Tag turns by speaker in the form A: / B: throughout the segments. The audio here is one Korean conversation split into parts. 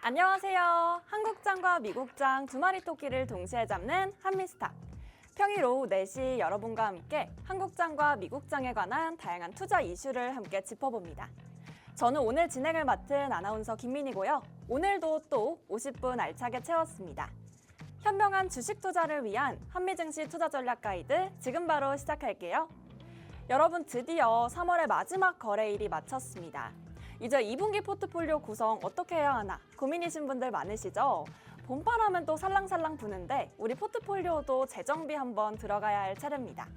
A: 안녕하세요. 한국장과 미국장 두 마리 토끼를 동시에 잡는 한미스탁. 평일 오후 4시 여러분과 함께 한국장과 미국장에 관한 다양한 투자 이슈를 함께 짚어봅니다. 저는 오늘 진행을 맡은 아나운서 김민희고요. 오늘도 또 50분 알차게 채웠습니다. 현명한 주식 투자를 위한 한미증시 투자 전략 가이드 지금 바로 시작할게요. 여러분 드디어 3월의 마지막 거래일이 마쳤습니다. 이제 2분기 포트폴리오 구성 어떻게 해야 하나 고민이신 분들 많으시죠? 봄바람은 또 살랑살랑 부는데 우리 포트폴리오도 재정비 한번 들어가야 할 차례입니다.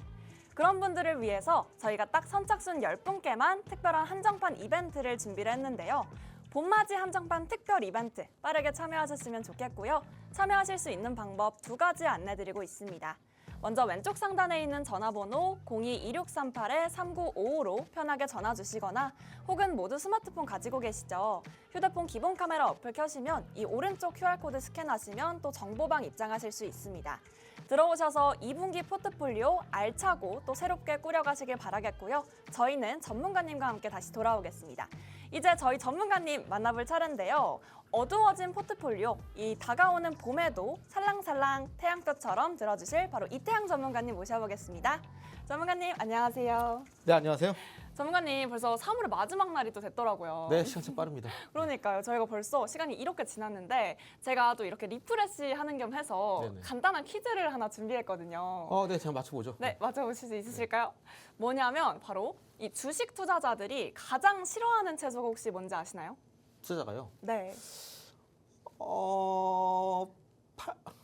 A: 그런 분들을 위해서 저희가 딱 선착순 10분께만 특별한 한정판 이벤트를 준비를 했는데요. 봄맞이 한정판 특별 이벤트 빠르게 참여하셨으면 좋겠고요. 참여하실 수 있는 방법 2가지 안내드리고 있습니다. 먼저 왼쪽 상단에 있는 전화번호 02-2638-3955로 편하게 전화 주시거나 혹은 모두 스마트폰 가지고 계시죠? 휴대폰 기본 카메라 어플 켜시면 이 오른쪽 QR코드 스캔하시면 또 정보방 입장하실 수 있습니다. 들어오셔서 2분기 포트폴리오 알차고 또 새롭게 꾸려가시길 바라겠고요. 저희는 전문가님과 함께 다시 돌아오겠습니다. 이제 저희 전문가님 만나볼 차례인데요. 어두워진 포트폴리오, 이 다가오는 봄에도 살랑살랑 태양볕처럼 들어주실 바로 이태양 전문가님 모셔보겠습니다. 전문가님 안녕하세요.
B: 네, 안녕하세요.
A: 전문가님 벌써 3월의 마지막 날이 또 됐더라고요.
B: 네, 시간 참 빠릅니다.
A: 그러니까요. 저희가 벌써 시간이 이렇게 지났는데 제가 또 이렇게 리프레시 하는 겸 해서
B: 네네.
A: 간단한 퀴즈를 하나 준비했거든요.
B: 네, 제가 맞춰보죠.
A: 네, 맞춰보실 수 있으실까요? 뭐냐면 바로 이 주식 투자자들이 가장 싫어하는 채소가 혹시 뭔지 아시나요?
B: 투자자가요.
A: 네.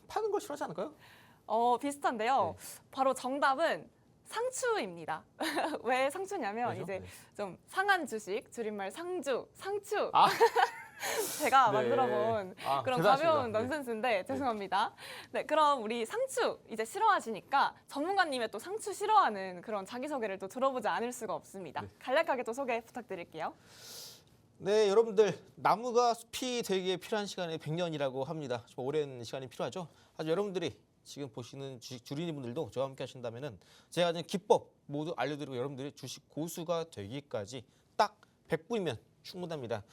B: 파는 걸 싫어하지 않을까요?
A: 비슷한데요.
B: 네.
A: 바로 정답은 상추입니다. 왜 상추냐면
B: 왜죠?
A: 이제
B: 네.
A: 좀 상한 주식, 줄임말 상주, 상추.
B: 아,
A: 제가
B: 네.
A: 만들어본 그런
B: 대단하십니다.
A: 가벼운
B: 네.
A: 넌센스인데 죄송합니다. 네, 그럼 우리 상추 이제 싫어하시니까 전문가님의 또 상추 싫어하는 그런 자기소개를 또 들어보지 않을 수가 없습니다.
B: 네.
A: 간략하게 또 소개 부탁드릴게요.
B: 네, 여러분들 나무가 숲이 되기에 필요한 시간이 100년이라고 합니다. 좀 오랜 시간이 필요하죠. 아주 여러분들이 지금 보시는 주식 주린이분들도 저와 함께 하신다면은 제가 가진 기법 모두 알려드리고 여러분들이 주식 고수가 되기까지 딱 100분이면 충분합니다.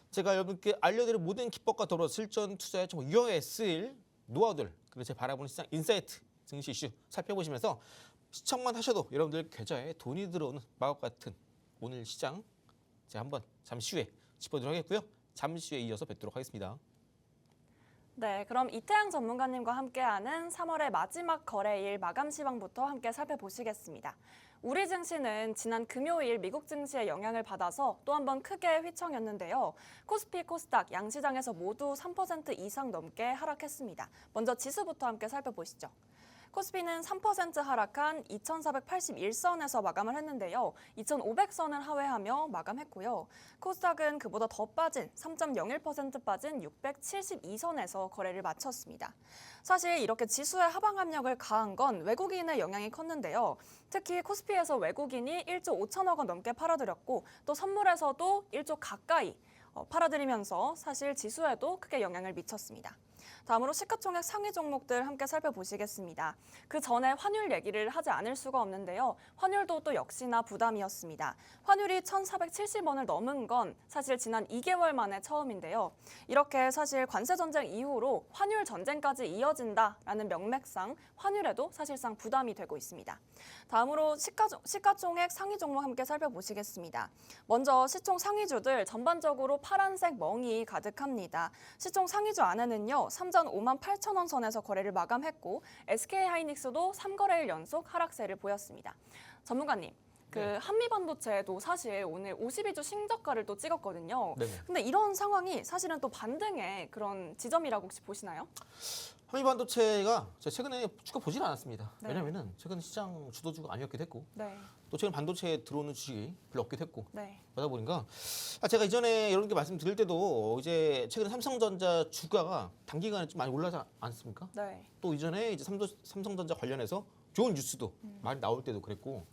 B: 제가 여러분께 알려드린 모든 기법과 더불어 실전 투자에 좀 유용하게 쓰일 노하우들 그리고 제가 바라보는 시장 인사이트 증시 이슈 살펴보시면서 시청만 하셔도 여러분들 계좌에 돈이 들어오는 마법 같은 오늘 시장 제가 한번 잠시 후에 짚어드리도록 하겠고요. 잠시 후에 이어서 뵙도록 하겠습니다.
A: 네, 그럼 이태양 전문가님과 함께하는 3월의 마지막 거래일 마감 시황부터 함께 살펴보시겠습니다. 우리 증시는 지난 금요일 미국 증시의 영향을 받아서 또 한 번 크게 휘청였는데요. 코스피, 코스닥 양시장에서 모두 3% 이상 넘게 하락했습니다. 먼저 지수부터 함께 살펴보시죠. 코스피는 3% 하락한 2,481선에서 마감을 했는데요. 2,500선을 하회하며 마감했고요. 코스닥은 그보다 더 빠진 3.01% 빠진 672선에서 거래를 마쳤습니다. 사실 이렇게 지수의 하방 압력을 가한 건 외국인의 영향이 컸는데요. 특히 코스피에서 외국인이 1조 5천억 원 넘게 팔아들였고 또 선물에서도 1조 가까이 팔아들이면서 사실 지수에도 크게 영향을 미쳤습니다. 다음으로 시가총액 상위 종목들 함께 살펴보시겠습니다. 그 전에 환율 얘기를 하지 않을 수가 없는데요. 환율도 또 역시나 부담이었습니다. 환율이 1,470원을 넘은 건 사실 지난 2개월 만에 처음인데요. 이렇게 사실 관세 전쟁 이후로 환율 전쟁까지 이어진다라는 명맥상 환율에도 사실상 부담이 되고 있습니다. 다음으로 시가총액 상위 종목 함께 살펴보시겠습니다. 먼저 시총 상위주들 전반적으로 파란색 멍이 가득합니다. 시총 상위주 안에는요. 3전 58,000원 선에서 거래를 마감했고 SK하이닉스도 3거래일 연속 하락세를 보였습니다. 전문가님,
B: 네.
A: 한미반도체도 사실 오늘 52주 신저가를 또 찍었거든요.
B: 네네.
A: 근데 이런 상황이 사실은 또 반등의 그런 지점이라고 혹시 보시나요?
B: 한미반도체가 제가 최근에 주가 보진 않았습니다.
A: 네.
B: 왜냐면은 최근 시장 주도주가 아니었기도 했고
A: 네.
B: 또 최근 반도체에 들어오는 주식이 별로 없기도 했고
A: 네.
B: 그러다 보니까 제가 이전에 여러분께 말씀드릴 때도 이제 최근에 삼성전자 주가가 단기간에 좀 많이 올라지 않습니까?
A: 네.
B: 또 이전에 이제 삼성전자 관련해서 좋은 뉴스도 많이 나올 때도 그랬고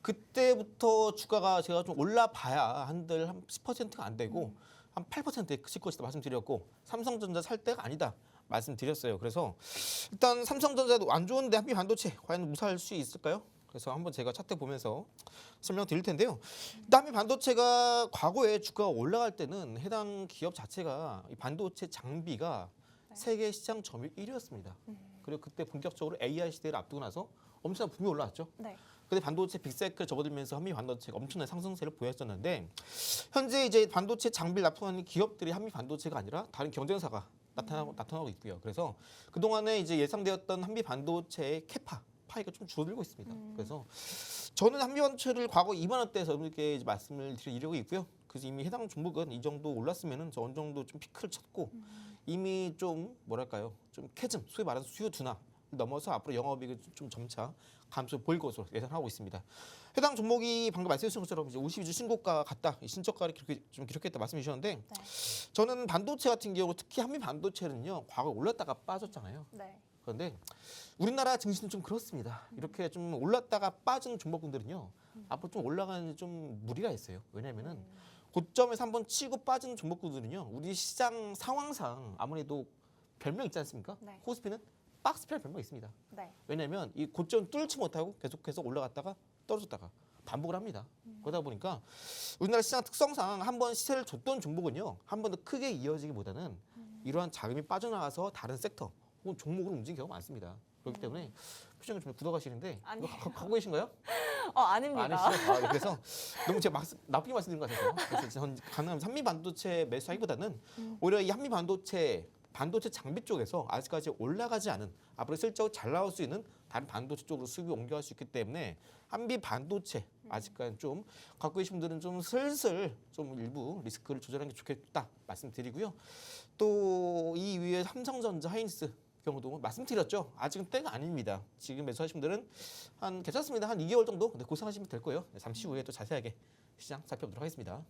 B: 그때부터 주가가 제가 좀 올라봐야 한들 한 10%가 안 되고 한 8%에 그칠 것이다 말씀드렸고 삼성전자 살 때가 아니다 말씀드렸어요. 그래서 일단 삼성전자도 안 좋은데 한미 반도체 과연 무사할 수 있을까요? 그래서 한번 제가 차트 보면서 설명드릴 텐데요. 한미 반도체가 과거에 주가가 올라갈 때는 해당 기업 자체가 이 반도체 장비가
A: 네.
B: 세계 시장 점유율 1위였습니다. 그리고 그때 본격적으로 AI 시대를 앞두고 나서 엄청난 붐이 올라왔죠.
A: 네.
B: 근데 반도체 빅사이클 접어들면서 한미 반도체가 엄청난 상승세를 보였었는데 현재 이제 반도체 장비를 납품하는 기업들이 한미 반도체가 아니라 다른 경쟁사가 나타나고 있고요. 그래서 그동안에 이제 예상되었던 한미 반도체의 파이가 좀 줄어들고 있습니다. 그래서 저는 한미 반도체를 과거 2만 원대에서 이렇게 이제 말씀을 드리려고 있고요. 그래서 이미 해당 종목은 이 정도 올랐으면은 저 어느 정도 좀 피크를 쳤고 이미 좀 뭐랄까요, 좀 캐즘, 소위 말하는 수요 둔화 넘어서 앞으로 영업이익을 좀 점차 감소 보일 것으로 예상하고 있습니다. 해당 종목이 방금 말씀하신 것처럼 이제 52주 신고가 같다, 신저가를 좀 기록했다 말씀해 주셨는데
A: 네.
B: 저는 반도체 같은 경우 특히 한미 반도체는요 과거 올랐다가 빠졌잖아요.
A: 네.
B: 그런데 우리나라 증시는 좀 그렇습니다. 이렇게 좀 올랐다가 빠진 종목군들은요 앞으로 좀 올라가는 좀 무리가 있어요. 왜냐면은 고점에서 한번 치고 빠지는 종목군들은요 우리 시장 상황상 아무래도 별명 있지 않습니까?
A: 네.
B: 코스피는 박스피라는 별명이 있습니다.
A: 네.
B: 왜냐하면 이 고점 뚫지 못하고 계속해서 올라갔다가 떨어졌다가 반복을 합니다. 그러다 보니까 우리나라 시장 특성상 한번 시세를 줬던 종목은요 한 번 더 크게 이어지기보다는 이러한 자금이 빠져나가서 다른 섹터 혹은 종목으로 움직이는 경우가 많습니다. 그렇기 때문에 표정을 좀 굳어가시는데
A: 아니.
B: 이거 갖고 계신가요?
A: 아닙니다.
B: 아니시죠? 그래서 너무 제가 나쁘게 말씀드린 것 같아서 그래서 전 가능하면 한미 반도체 매수하기보다는 오히려 이 한미 반도체 장비 쪽에서 아직까지 올라가지 않은 앞으로 실적으로 잘 나올 수 있는 다른 반도체 쪽으로 수급이 옮겨갈 수 있기 때문에 한미 반도체 아직까지 좀 갖고 계신 분들은 좀 슬슬 좀 일부 리스크를 조절하는 게 좋겠다 말씀드리고요. 또 이 위에 삼성전자, 하이닉스 경우도 말씀드렸죠. 아직은 때가 아닙니다. 지금 매수하신 분들은 한 괜찮습니다. 한 2개월 정도 고생하시면 될 거예요. 잠시 후에 또 자세하게 시장 살펴보도록 하겠습니다.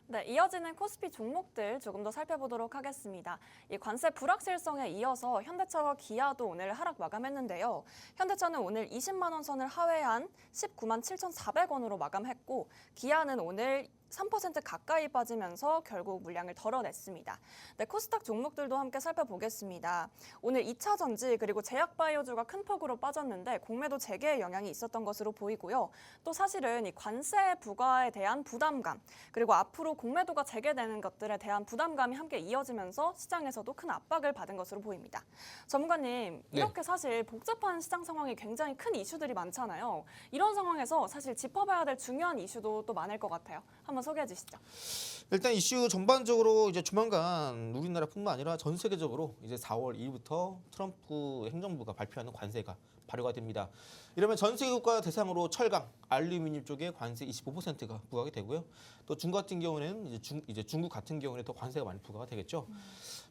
A: 네, 이어지는 코스피 종목들 조금 더 살펴보도록 하겠습니다. 이 관세 불확실성에 이어서 현대차와 기아도 오늘 하락 마감했는데요. 현대차는 오늘 20만 원 선을 하회한 19만 7,400원으로 마감했고 기아는 오늘 3% 가까이 빠지면서 결국 물량을 덜어냈습니다. 네, 코스닥 종목들도 함께 살펴보겠습니다. 오늘 2차 전지 그리고 제약바이오주가 큰 폭으로 빠졌는데 공매도 재개에 영향이 있었던 것으로 보이고요. 또 사실은 이 관세 부과에 대한 부담감 그리고 앞으로 공매도가 재개되는 것들에 대한 부담감이 함께 이어지면서 시장에서도 큰 압박을 받은 것으로 보입니다. 전문가님, 이렇게 사실 복잡한 시장 상황이 굉장히 큰 이슈들이 많잖아요. 이런 상황에서 사실 짚어봐야 될 중요한 이슈도 또 많을 것 같아요. 한번 소개해 주시죠.
B: 일단 이슈 전반적으로 이제 조만간 우리나라뿐만 아니라 전 세계적으로 이제 4월 2일부터 트럼프 행정부가 발표하는 관세가 발효가 됩니다. 이러면 전 세계 국가 대상으로 철강, 알루미늄 쪽에 관세 25%가 부과가 되고요. 또 중국 같은 경우에는 이제 중국 같은 경우에는 더 관세가 많이 부과가 되겠죠.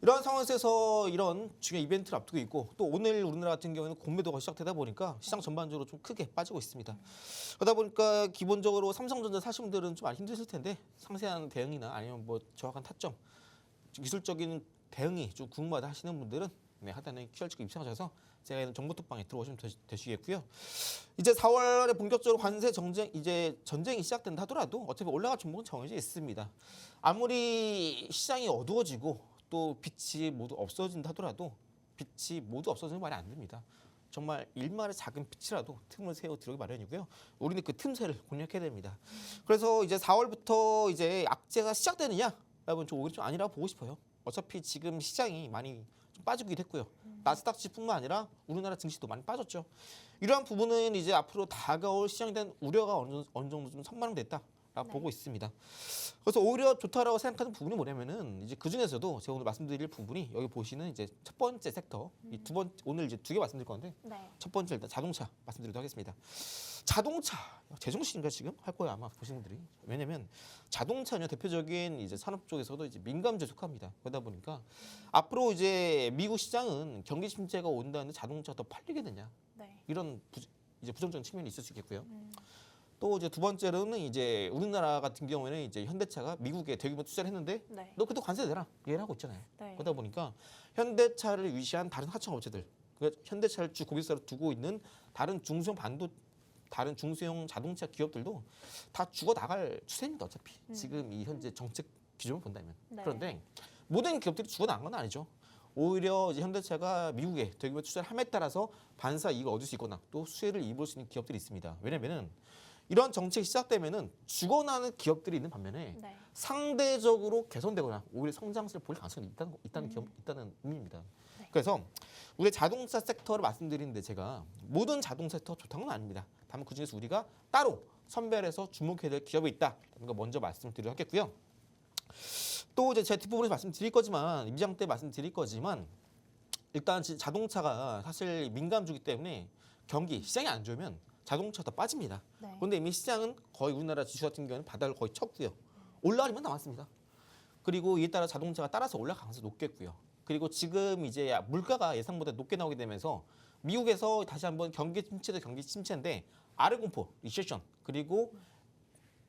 B: 이러한 상황에서 이런 중요한 이벤트를 앞두고 있고 또 오늘 우리나라 같은 경우에는 공매도가 시작되다 보니까 시장 전반적으로 좀 크게 빠지고 있습니다. 그러다 보니까 기본적으로 삼성전자 사신 분들은 좀 많이 힘드실 텐데 상세한 대응이나 아니면 뭐 정확한 타점, 기술적인 대응이 좀 궁금하다 하시는 분들은 하단에 QR코드 입장하셔서 제가 있는 정보톡방에 들어오시면 되시겠고요. 이제 4월에 본격적으로 관세 전쟁이 시작된다 하더라도 어차피 올라갈 종목은 정해져 있습니다. 아무리 시장이 어두워지고 또 빛이 모두 없어진다 하더라도 빛이 모두 없어지는 말이 안 됩니다. 정말 일말의 작은 빛이라도 틈을 세워 들어오기 마련이고요. 우리는 그 틈새를 공략해야 됩니다. 그래서 이제 4월부터 이제 악재가 시작되느냐? 여러분 저 오히려 좀 아니라고 보고 싶어요. 어차피 지금 시장이 많이 좀 빠지기도 했고요. 나스닥 지수뿐만 아니라 우리나라 증시도 많이 빠졌죠. 이러한 부분은 이제 앞으로 다가올 시장에 대한 우려가 어느 정도 좀 선반영됐다라고 보고 있습니다. 그래서 오히려 좋다라고 생각하는 부분이 뭐냐면은 이제 그 중에서도 제가 오늘 말씀드릴 부분이 여기 보시는 이제 첫 번째 섹터, 이 오늘 이제 2개 말씀드릴 건데
A: 네.
B: 첫 번째 일단 자동차 말씀드리도록 하겠습니다. 자동차 제정신인가 지금 할 거예요 아마 보시는 분들이. 왜냐면 자동차는 대표적인 이제 산업 쪽에서도 이제 민감주에 속합니다. 그러다 보니까 앞으로 이제 미국 시장은 경기 침체가 온다는데 자동차가 더 팔리게 되냐
A: 네.
B: 이런 이제 부정적인 측면이 있을 수 있겠고요. 또 이제 두 번째로는 이제 우리나라 같은 경우에는 이제 현대차가 미국에 대규모 투자를 했는데
A: 네.
B: 너 그때 관세 내라 얘기를 하고 있잖아요.
A: 네.
B: 그러다 보니까 현대차를 위시한 다른 하청 업체들, 그러니까 현대차를 주 고객사로 두고 있는 다른 중소형 자동차 기업들도 다 죽어 나갈 추세입니다. 어차피 지금 이 현재 정책 기준을 본다면.
A: 네.
B: 그런데 모든 기업들이 죽어 나간 건 아니죠. 오히려 이제 현대차가 미국에 대규모 투자를 함에 따라서 반사 이익을 얻을 수 있거나 또 수혜를 입을 수 있는 기업들이 있습니다. 왜냐면은 이런 정책이 시작되면은 죽어나는 기업들이 있는 반면에
A: 네.
B: 상대적으로 개선되거나 오히려 성장세를 볼 가능성이 있다는 의미입니다.
A: 네.
B: 그래서 우리 자동차 섹터를 말씀드리는데 제가 모든 자동차 섹터 좋다는 건 아닙니다. 다만 그중에서 우리가 따로 선별해서 주목해야 될 기업이 있다는 거 먼저 말씀드리도록 하겠고요. 또 이제 제 뒷부분에서 말씀드릴 거지만 입장 때 말씀드릴 거지만 일단 자동차가 사실 민감주기 때문에 경기 시장이 안 좋으면 자동차가 더 빠집니다.
A: 네.
B: 그런데 이미 시장은 거의 우리나라 지수 같은 경우는 바닥을 거의 쳤고요. 올라가리만 남았습니다. 그리고 이에 따라 자동차가 따라서 올라갈 가능성이 높겠고요. 그리고 지금 이제 물가가 예상보다 높게 나오게 되면서 미국에서 다시 한번 경기 침체도 경기 침체인데 R 공포, 리세션 그리고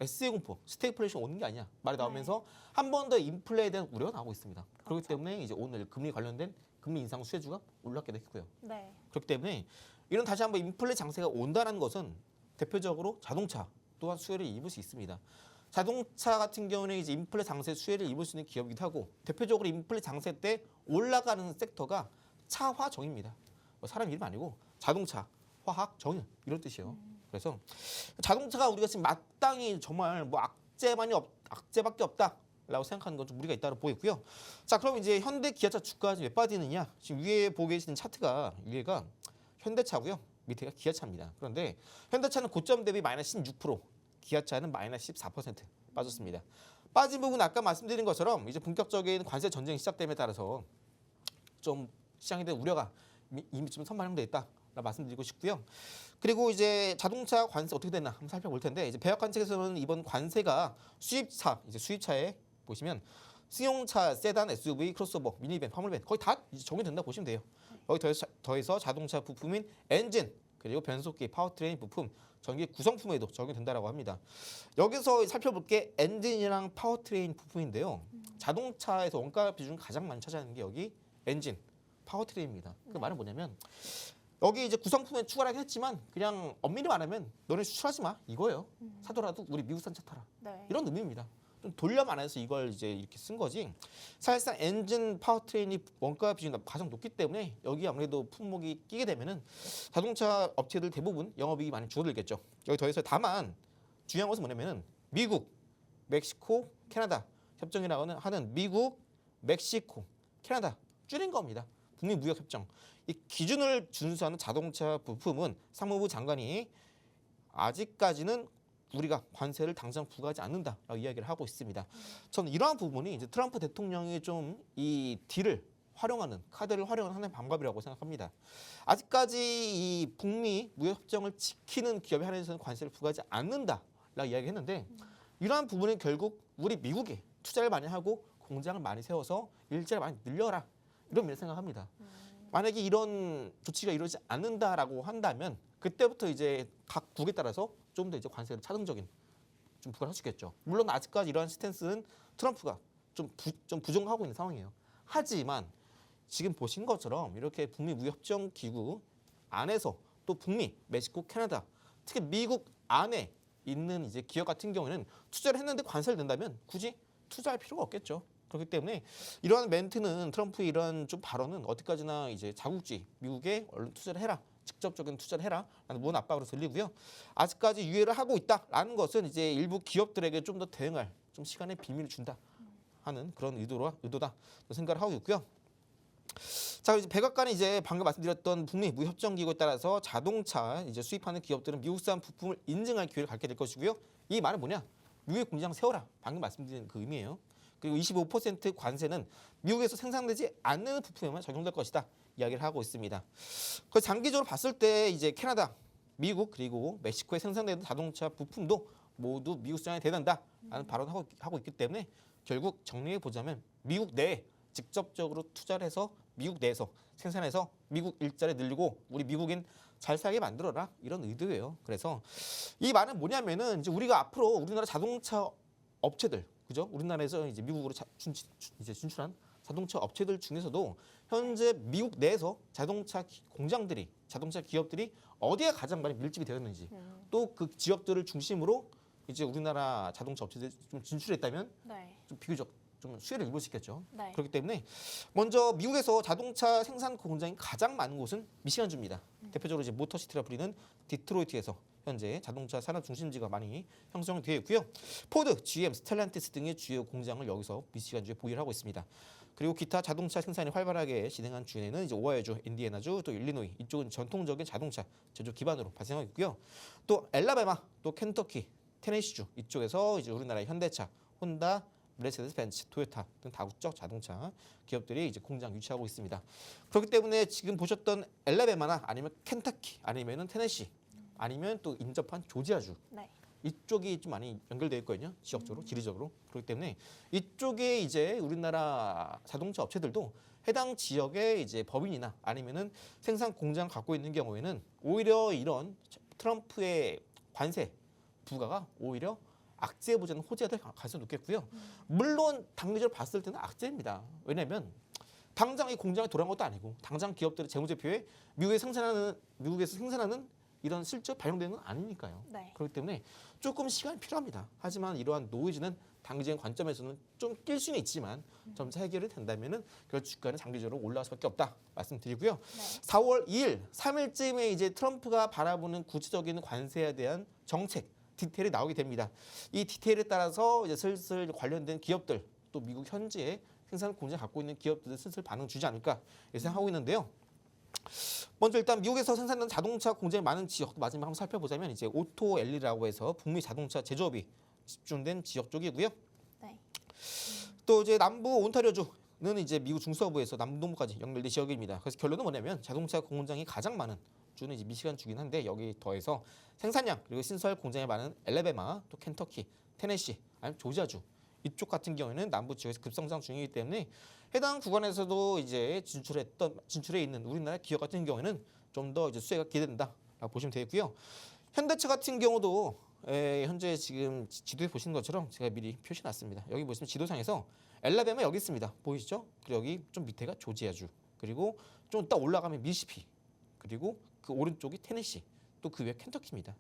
B: SE 공포, 스태그플레이션 오는 게 아니야 말이 나오면서 한 번 더 인플레에 대한 우려가 나오고 있습니다. 그렇기
A: 그렇죠.
B: 때문에 이제 오늘 금리 관련된 금리 인상 수혜주가 올랐게 됐고요.
A: 네.
B: 그렇기 때문에 이런 다시 한번 인플레 장세가 온다는 것은 대표적으로 자동차 또한 수혜를 입을 수 있습니다. 자동차 같은 경우는 이제 인플레 장세 수혜를 입을 수 있는 기업이기도 하고 대표적으로 인플레 장세 때 올라가는 섹터가 차화정입니다. 사람 이름 아니고 자동차, 화학, 정유 이런 뜻이에요. 그래서 자동차가 우리가 지금 마땅히 정말 뭐 악재밖에 없다라고 생각하는 건 좀 무리가 있다고 보이고요. 자, 그럼 이제 현대 기아차 주가가 왜 빠지느냐? 지금 위에 보고 계시는 차트가 위에가 현대차고요. 밑에가 기아차입니다. 그런데 현대차는 고점 대비 마이너스 16%, 기아차는 마이너스 14% 빠졌습니다. 빠진 부분 아까 말씀드린 것처럼 이제 본격적인 관세 전쟁이 시작됨에 따라서 좀 시장에 대한 우려가 이미 좀 선반영돼 있다. 말씀드리고 싶고요. 그리고 이제 자동차 관세 어떻게 되나 한번 살펴볼 텐데 이제 배역관 측에서는 이번 관세가 수입차에 보시면 승용차, 세단, SUV, 크로스오버, 미니밴, 화물밴 거의 다 이제 적용된다 보시면 돼요. 여기 더해서 자동차 부품인 엔진 그리고 변속기, 파워트레인 부품, 전기 구성품에도 적용된다라고 합니다. 여기서 살펴볼 게 엔진이랑 파워트레인 부품인데요. 자동차에서 원가 비중 가장 많이 차지하는 게 여기 엔진, 파워트레인입니다. 그 말은 뭐냐면 여기 이제 구성품에 추가를 하긴 했지만 그냥 엄밀히 말하면 너네 수출하지 마 이거예요. 사더라도 우리 미국산 차 타라.
A: 네.
B: 이런 의미입니다. 좀 돌려 말해서 이걸 이제 이렇게 쓴 거지. 사실상 엔진 파워트레인이 원가 비중이 가장 높기 때문에 여기 아무래도 품목이 끼게 되면은 자동차 업체들 대부분 영업이익이 많이 줄어들겠죠. 여기 더해서 다만 중요한 것은 뭐냐면은 미국, 멕시코, 캐나다 협정이라고 하는 미국, 멕시코, 캐나다 줄인 겁니다. 북미 무역 협정. 이 기준을 준수하는 자동차 부품은 상무부 장관이 아직까지는 우리가 관세를 당장 부과하지 않는다라고 이야기를 하고 있습니다. 저는 이러한 부분이 이제 트럼프 대통령이 좀 이 딜을 활용하는 카드를 활용하는 하나의 방법이라고 생각합니다. 아직까지 이 북미 무역 협정을 지키는 기업에 한해서는 관세를 부과하지 않는다라고 이야기했는데 이러한 부분은 결국 우리 미국에 투자를 많이 하고 공장을 많이 세워서 일자리를 많이 늘려라 이런 면을 생각합니다. 만약에 이런 조치가 이루어지지 않는다라고 한다면 그때부터 이제 각 국에 따라서 좀 더 이제 관세를 차등적인 좀 부과를 할 수 있겠죠. 물론 아직까지 이러한 스탠스는 트럼프가 좀 부정하고 있는 상황이에요. 하지만 지금 보신 것처럼 이렇게 북미 무역협정 기구 안에서 또 북미, 멕시코, 캐나다, 특히 미국 안에 있는 이제 기업 같은 경우에는 투자를 했는데 관세를 낸다면 굳이 투자할 필요가 없겠죠. 그렇기 때문에 이러한 멘트는 트럼프의 이러한 좀 발언은 어디까지나 이제 자국지 미국에 얼른 투자를 해라. 직접적인 투자를 해라 라는 무언 압박으로 들리고요. 아직까지 유예를 하고 있다라는 것은 이제 일부 기업들에게 좀 더 대응할 좀 시간의 비밀을 준다 하는 그런 의도다 생각을 하고 있고요. 자, 이제 백악관이 이제 방금 말씀드렸던 북미 무협정 기구에 따라서 자동차 이제 수입하는 기업들은 미국산 부품을 인증할 기회를 갖게 될 것이고요. 이 말은 뭐냐? 미국의 공장 세워라. 방금 말씀드린 그 의미예요. 그리고 25% 관세는 미국에서 생산되지 않는 부품에만 적용될 것이다. 이야기를 하고 있습니다. 그래서 장기적으로 봤을 때 이제 캐나다, 미국 그리고 멕시코에 생산되는 자동차 부품도 모두 미국 시장에 대단다라는 발언을 하고 있기 때문에 결국 정리해 보자면 미국 내에 직접적으로 투자를 해서 미국 내에서 생산해서 미국 일자리 늘리고 우리 미국인 잘 살게 만들어라 이런 의도예요. 그래서 이 말은 뭐냐면은 이제 우리가 앞으로 우리나라 자동차 업체들 그죠? 우리나라에서 이제 미국으로 진출한 자동차 업체들 중에서도 현재 미국 내에서 자동차 공장들이 자동차 기업들이 어디에 가장 많이 밀집이 되어 있는지 또 그 지역들을 중심으로 이제 우리나라 자동차 업체들이 좀 진출했다면
A: 네.
B: 좀 비교적 좀 수혜를 입을 수 있겠죠.
A: 네.
B: 그렇기 때문에 먼저 미국에서 자동차 생산 공장이 가장 많은 곳은 미시간주입니다. 대표적으로 이제 모터시티라 불리는 디트로이트에서 현재 자동차 산업 중심지가 많이 형성되어 있고요. 포드, GM, 스텔란티스 등의 주요 공장을 여기서 미시간주에 보유를 하고 있습니다. 그리고 기타 자동차 생산이 활발하게 진행한 주에는 이제 오하이오주, 인디애나주, 또 일리노이 이쪽은 전통적인 자동차 제조 기반으로 발생하고 있고요. 또 엘라베마, 또 켄터키, 테네시주 이쪽에서 이제 우리나라의 현대차, 혼다, 메르세데스 벤츠, 토요타 등 다국적 자동차 기업들이 이제 공장 유치하고 있습니다. 그렇기 때문에 지금 보셨던 엘라베마나 아니면 켄터키 아니면은 테네시 아니면 또 인접한 조지아주
A: 네.
B: 이쪽이 좀 많이 연결되어 있거든요. 지역적으로, 지리적으로. 그렇기 때문에 이쪽에 이제 우리나라 자동차 업체들도 해당 지역의 이제 법인이나 아니면은 생산 공장 갖고 있는 경우에는 오히려 이런 트럼프의 관세 부과가 오히려 악재보다는 호재가 될 가능성이 높겠고요. 물론 단기적으로 봤을 때는 악재입니다. 왜냐하면 당장 이 공장에 돌아온 것도 아니고 당장 기업들의 재무제표에 미국에서 생산하는 이런 실적 반영되는 건 아니니까요.
A: 네.
B: 그렇기 때문에 조금 시간이 필요합니다. 하지만 이러한 노이즈는 단기적인 관점에서는 좀 낄 수는 있지만 점차 해결이 된다면은 그 주가는 장기적으로 올라갈 수밖에 없다 말씀드리고요.
A: 네.
B: 4월 2일, 3일쯤에 이제 트럼프가 바라보는 구체적인 관세에 대한 정책 디테일이 나오게 됩니다. 이 디테일에 따라서 이제 슬슬 관련된 기업들 또 미국 현지에 생산 공장 갖고 있는 기업들은 슬슬 반응 주지 않을까 예상하고 있는데요. 먼저 일단 미국에서 생산되는 자동차 공장이 많은 지역 마지막 한번 살펴보자면 이제 오토 엘리라고 해서 북미 자동차 제조업이 집중된 지역 쪽이고요.
A: 네.
B: 또 이제 남부 온타리오주는 이제 미국 중서부에서 남동부까지 연결된 지역입니다. 그래서 결론은 뭐냐면 자동차 공장이 가장 많은 주는 이제 미시간 주긴 한데 여기 더해서 생산량 그리고 신설 공장이 많은 엘레베마, 또 켄터키, 테네시, 아니면 조지아주 이쪽 같은 경우에는 남부 지역에서 급성장 중이기 때문에 해당 구간에서도 이제 진출해 있는 우리나라 기업 같은 경우에는 좀 더 이제 수혜가 기대된다라고 보시면 되겠고요. 현대차 같은 경우도 현재 지금 지도에 보시는 것처럼 제가 미리 표시해놨습니다. 여기 보시면 지도상에서 엘라베마 여기 있습니다. 보이시죠? 그리고 여기 좀 밑에가 조지아주 그리고 좀 이따 올라가면 미시피 그리고 그 오른쪽이 테네시 또 그 위에 켄터키입니다.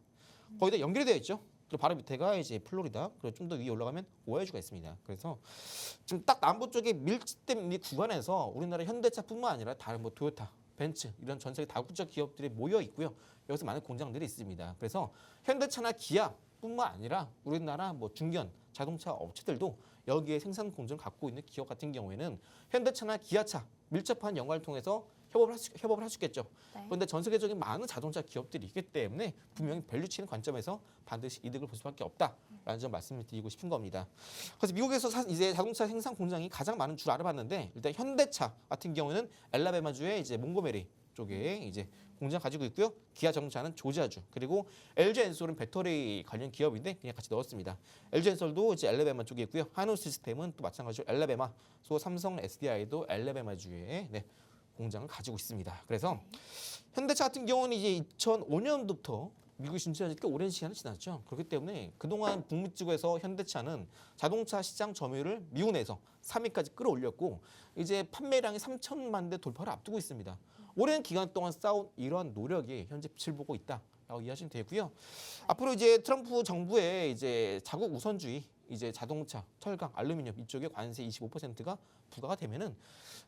B: 거의 다 연결이 되어 있죠. 그리고 바로 밑에가 이제 플로리다 그리고 좀 더 위에 올라가면 오하이오주가 있습니다. 그래서 지금 딱 남부 쪽에 밀집된 이 구간에서 우리나라 현대차뿐만 아니라 다른 뭐 토요타, 벤츠 이런 전 세계 다국적 기업들이 모여 있고요. 여기서 많은 공장들이 있습니다. 그래서 현대차나 기아뿐만 아니라 우리나라 뭐 중견 자동차 업체들도 여기에 생산 공장을 갖고 있는 기업 같은 경우에는 현대차나 기아차 밀접한 연관을 통해서 협업을 할 수 있겠죠.
A: 네.
B: 그런데 전 세계적인 많은 자동차 기업들이 있기 때문에 분명히 밸류 치는 관점에서 반드시 이득을 볼 수밖에 없다라는 점 말씀을 드리고 싶은 겁니다. 그래서 미국에서 이제 자동차 생산 공장이 가장 많은 줄 알아봤는데 일단 현대차 같은 경우는 엘라베마주의 이제 몽고메리 쪽에 이제 공장 가지고 있고요. 기아 자동차는 조지아주 그리고 LG 엔솔은 배터리 관련 기업인데 그냥 같이 넣었습니다. LG 엔솔도 이제 엘라베마 쪽에 있고요. 한우 시스템은 또 마찬가지로 엘라베마, 또 삼성 SDI도 엘라베마주에 공장을 가지고 있습니다. 그래서 현대차 같은 경우는 이제 2005년부터 미국이 진출한 지 꽤 오랜 시간이 지났죠. 그렇기 때문에 그동안 북미 쪽에서 현대차는 자동차 시장 점유율을 미국 내에서 3위까지 끌어올렸고 이제 판매량이 3천만 대 돌파를 앞두고 있습니다. 오랜 기간 동안 쌓아온 이러한 노력이 현재 빛을 보고 있다라고 이해하시면 되고요. 앞으로 이제 트럼프 정부의 이제 자국 우선주의 이제 자동차, 철강, 알루미늄 이쪽에 관세 25%가 부과가 되면은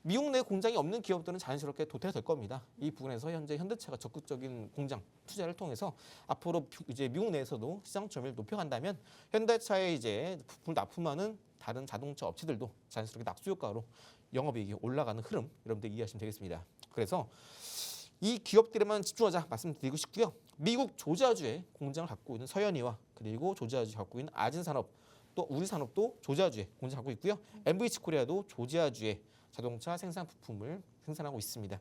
B: 미국 내 공장이 없는 기업들은 자연스럽게 도태가 될 겁니다. 이 부분에서 현재 현대차가 적극적인 공장 투자를 통해서 앞으로 이제 미국 내에서도 시장 점유율을 높여간다면 현대차에 이제 부품을 납품하는 다른 자동차 업체들도 자연스럽게 낙수 효과로 영업이익이 올라가는 흐름 여러분들 이해하시면 되겠습니다. 그래서 이 기업들에만 집중하자 말씀드리고 싶고요. 미국 조지아주에 공장을 갖고 있는 서현이와 그리고 조지아주에 갖고 있는 아진산업 또 우리산업도 조지아주에 공장 갖고 있고요. MVH 코리아도 조지아주에 자동차 생산 부품을 생산하고 있습니다.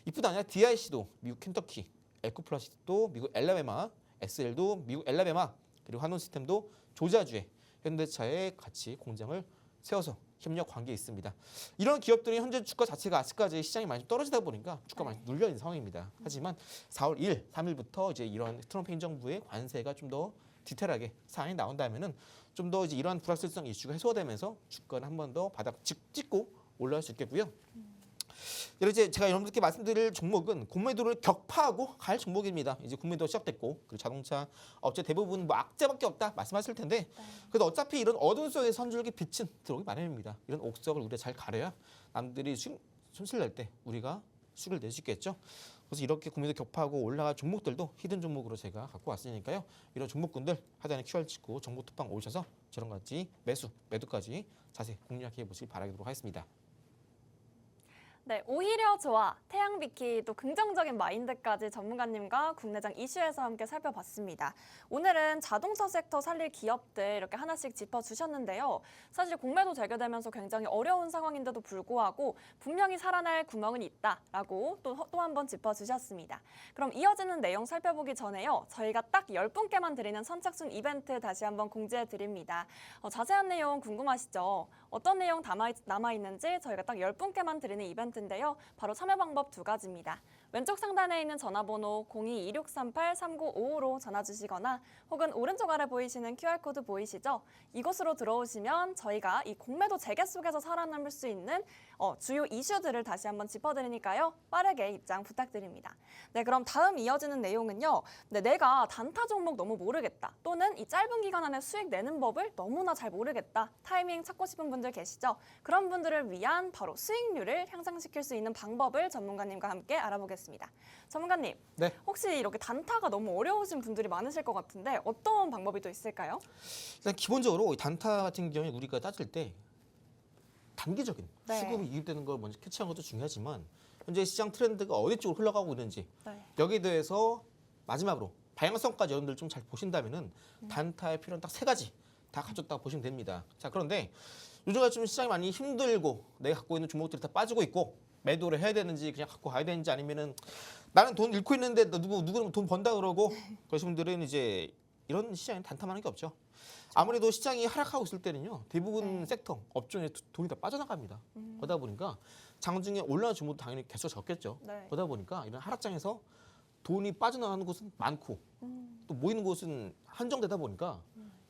B: 이뿐 아니라 DIC도 미국 켄터키, 에코플라스틱도 미국 엘라베마, SL도 미국 엘라베마 그리고 한온 시스템도 조지아주에 현대차에 같이 공장을 세워서 협력 관계에 있습니다. 이런 기업들이 현재 주가 자체가 아직까지 시장이 많이 떨어지다 보니까 주가 많이 눌려 있는 상황입니다. 하지만 4월 1일, 3일부터 이제 이런 트럼프 행정부의 관세가 좀 더 디테일하게 사안이 나온다면은 좀 더 이제 이러한 불확실성 이슈가 해소되면서 주가는 한 번 더 바닥 찍고 올라갈 수 있겠고요. 이제 제가 여러분들께 말씀드릴 종목은 공매도를 격파하고 갈 종목입니다. 이제 공매도 시작됐고 그리고 자동차 업체 대부분 뭐 악재밖에 없다 말씀하실 텐데 그래도 어차피 이런 어둠 속에서 한 줄기 빛은 들어오기 마련입니다. 이런 옥석을 우리가 잘 가려야 남들이 손실 낼 때 우리가 수익을 낼 수 있겠죠. 그래서 이렇게 공매도 격파하고 올라갈 종목들도 히든 종목으로 제가 갖고 왔으니까요. 이런 종목군들 하단에 QR 찍고 정보 톡방 오셔서 저런 같이 매도까지 자세히 공략해 보시길 바라도록 하겠습니다.
A: 네, 오히려 좋아. 태양비키 또 긍정적인 마인드까지 전문가님과 국내장 이슈에서 함께 살펴봤습니다. 오늘은 자동차 섹터 살릴 기업들 이렇게 하나씩 짚어주셨는데요. 사실 공매도 재개되면서 굉장히 어려운 상황인데도 불구하고 분명히 살아날 구멍은 있다라고 또 한 번 짚어주셨습니다. 그럼 이어지는 내용 살펴보기 전에요. 저희가 딱 10분께만 드리는 선착순 이벤트 다시 한번 공지해드립니다. 자세한 내용 궁금하시죠? 어떤 내용 남아있는지 저희가 딱 10분께만 드리는 이벤트인데요. 바로 참여 방법 2가지입니다. 왼쪽 상단에 있는 전화번호 02-2638-3955로 전화 주시거나 혹은 오른쪽 아래 보이시는 QR코드 보이시죠? 이곳으로 들어오시면 저희가 이 공매도 재개 속에서 살아남을 수 있는 주요 이슈들을 다시 한번 짚어드리니까요. 빠르게 입장 부탁드립니다. 네, 그럼 다음 이어지는 내용은요. 네, 내가 단타 종목 너무 모르겠다. 또는 이 짧은 기간 안에 수익 내는 법을 너무나 잘 모르겠다. 타이밍 찾고 싶은 분들 계시죠? 그런 분들을 위한 바로 수익률을 향상시킬 수 있는 방법을 전문가님과 함께 알아보겠습니다. 전문가님,
B: 네.
A: 혹시 이렇게 단타가 너무 어려우신 분들이 많으실 것 같은데 어떤 방법이 또 있을까요?
B: 일단 기본적으로 이 단타 같은 경우에 우리가 따질 때 단기적인
A: 네.
B: 수급이 유입되는 걸 먼저 캐치하는 것도 중요하지만 현재 시장 트렌드가 어디 쪽으로 흘러가고 있는지
A: 네.
B: 여기에 대해서 마지막으로 방향성까지 여러분들 좀 잘 보신다면은 단타의 필요는 딱 3가지 다 갖췄다고 보시면 됩니다. 자, 그런데 요즘같이 시장이 많이 힘들고 내가 갖고 있는 종목들이 다 빠지고 있고 매도를 해야 되는지 그냥 갖고 가야 되는지 아니면은 나는 돈 잃고 있는데 누구는 돈 번다 그러고 그러신 분들은 이제 이런 시장에 단타만한 게 없죠. 아무래도 시장이 하락하고 있을 때는요. 대부분 섹터, 업종에 돈이 다 빠져나갑니다. 그러다 보니까 장중에 올라온 종목도 당연히 계속 적겠죠.
A: 네.
B: 그러다 보니까 이런 하락장에서 돈이 빠져나가는 곳은 많고 또 모이는 곳은 한정되다 보니까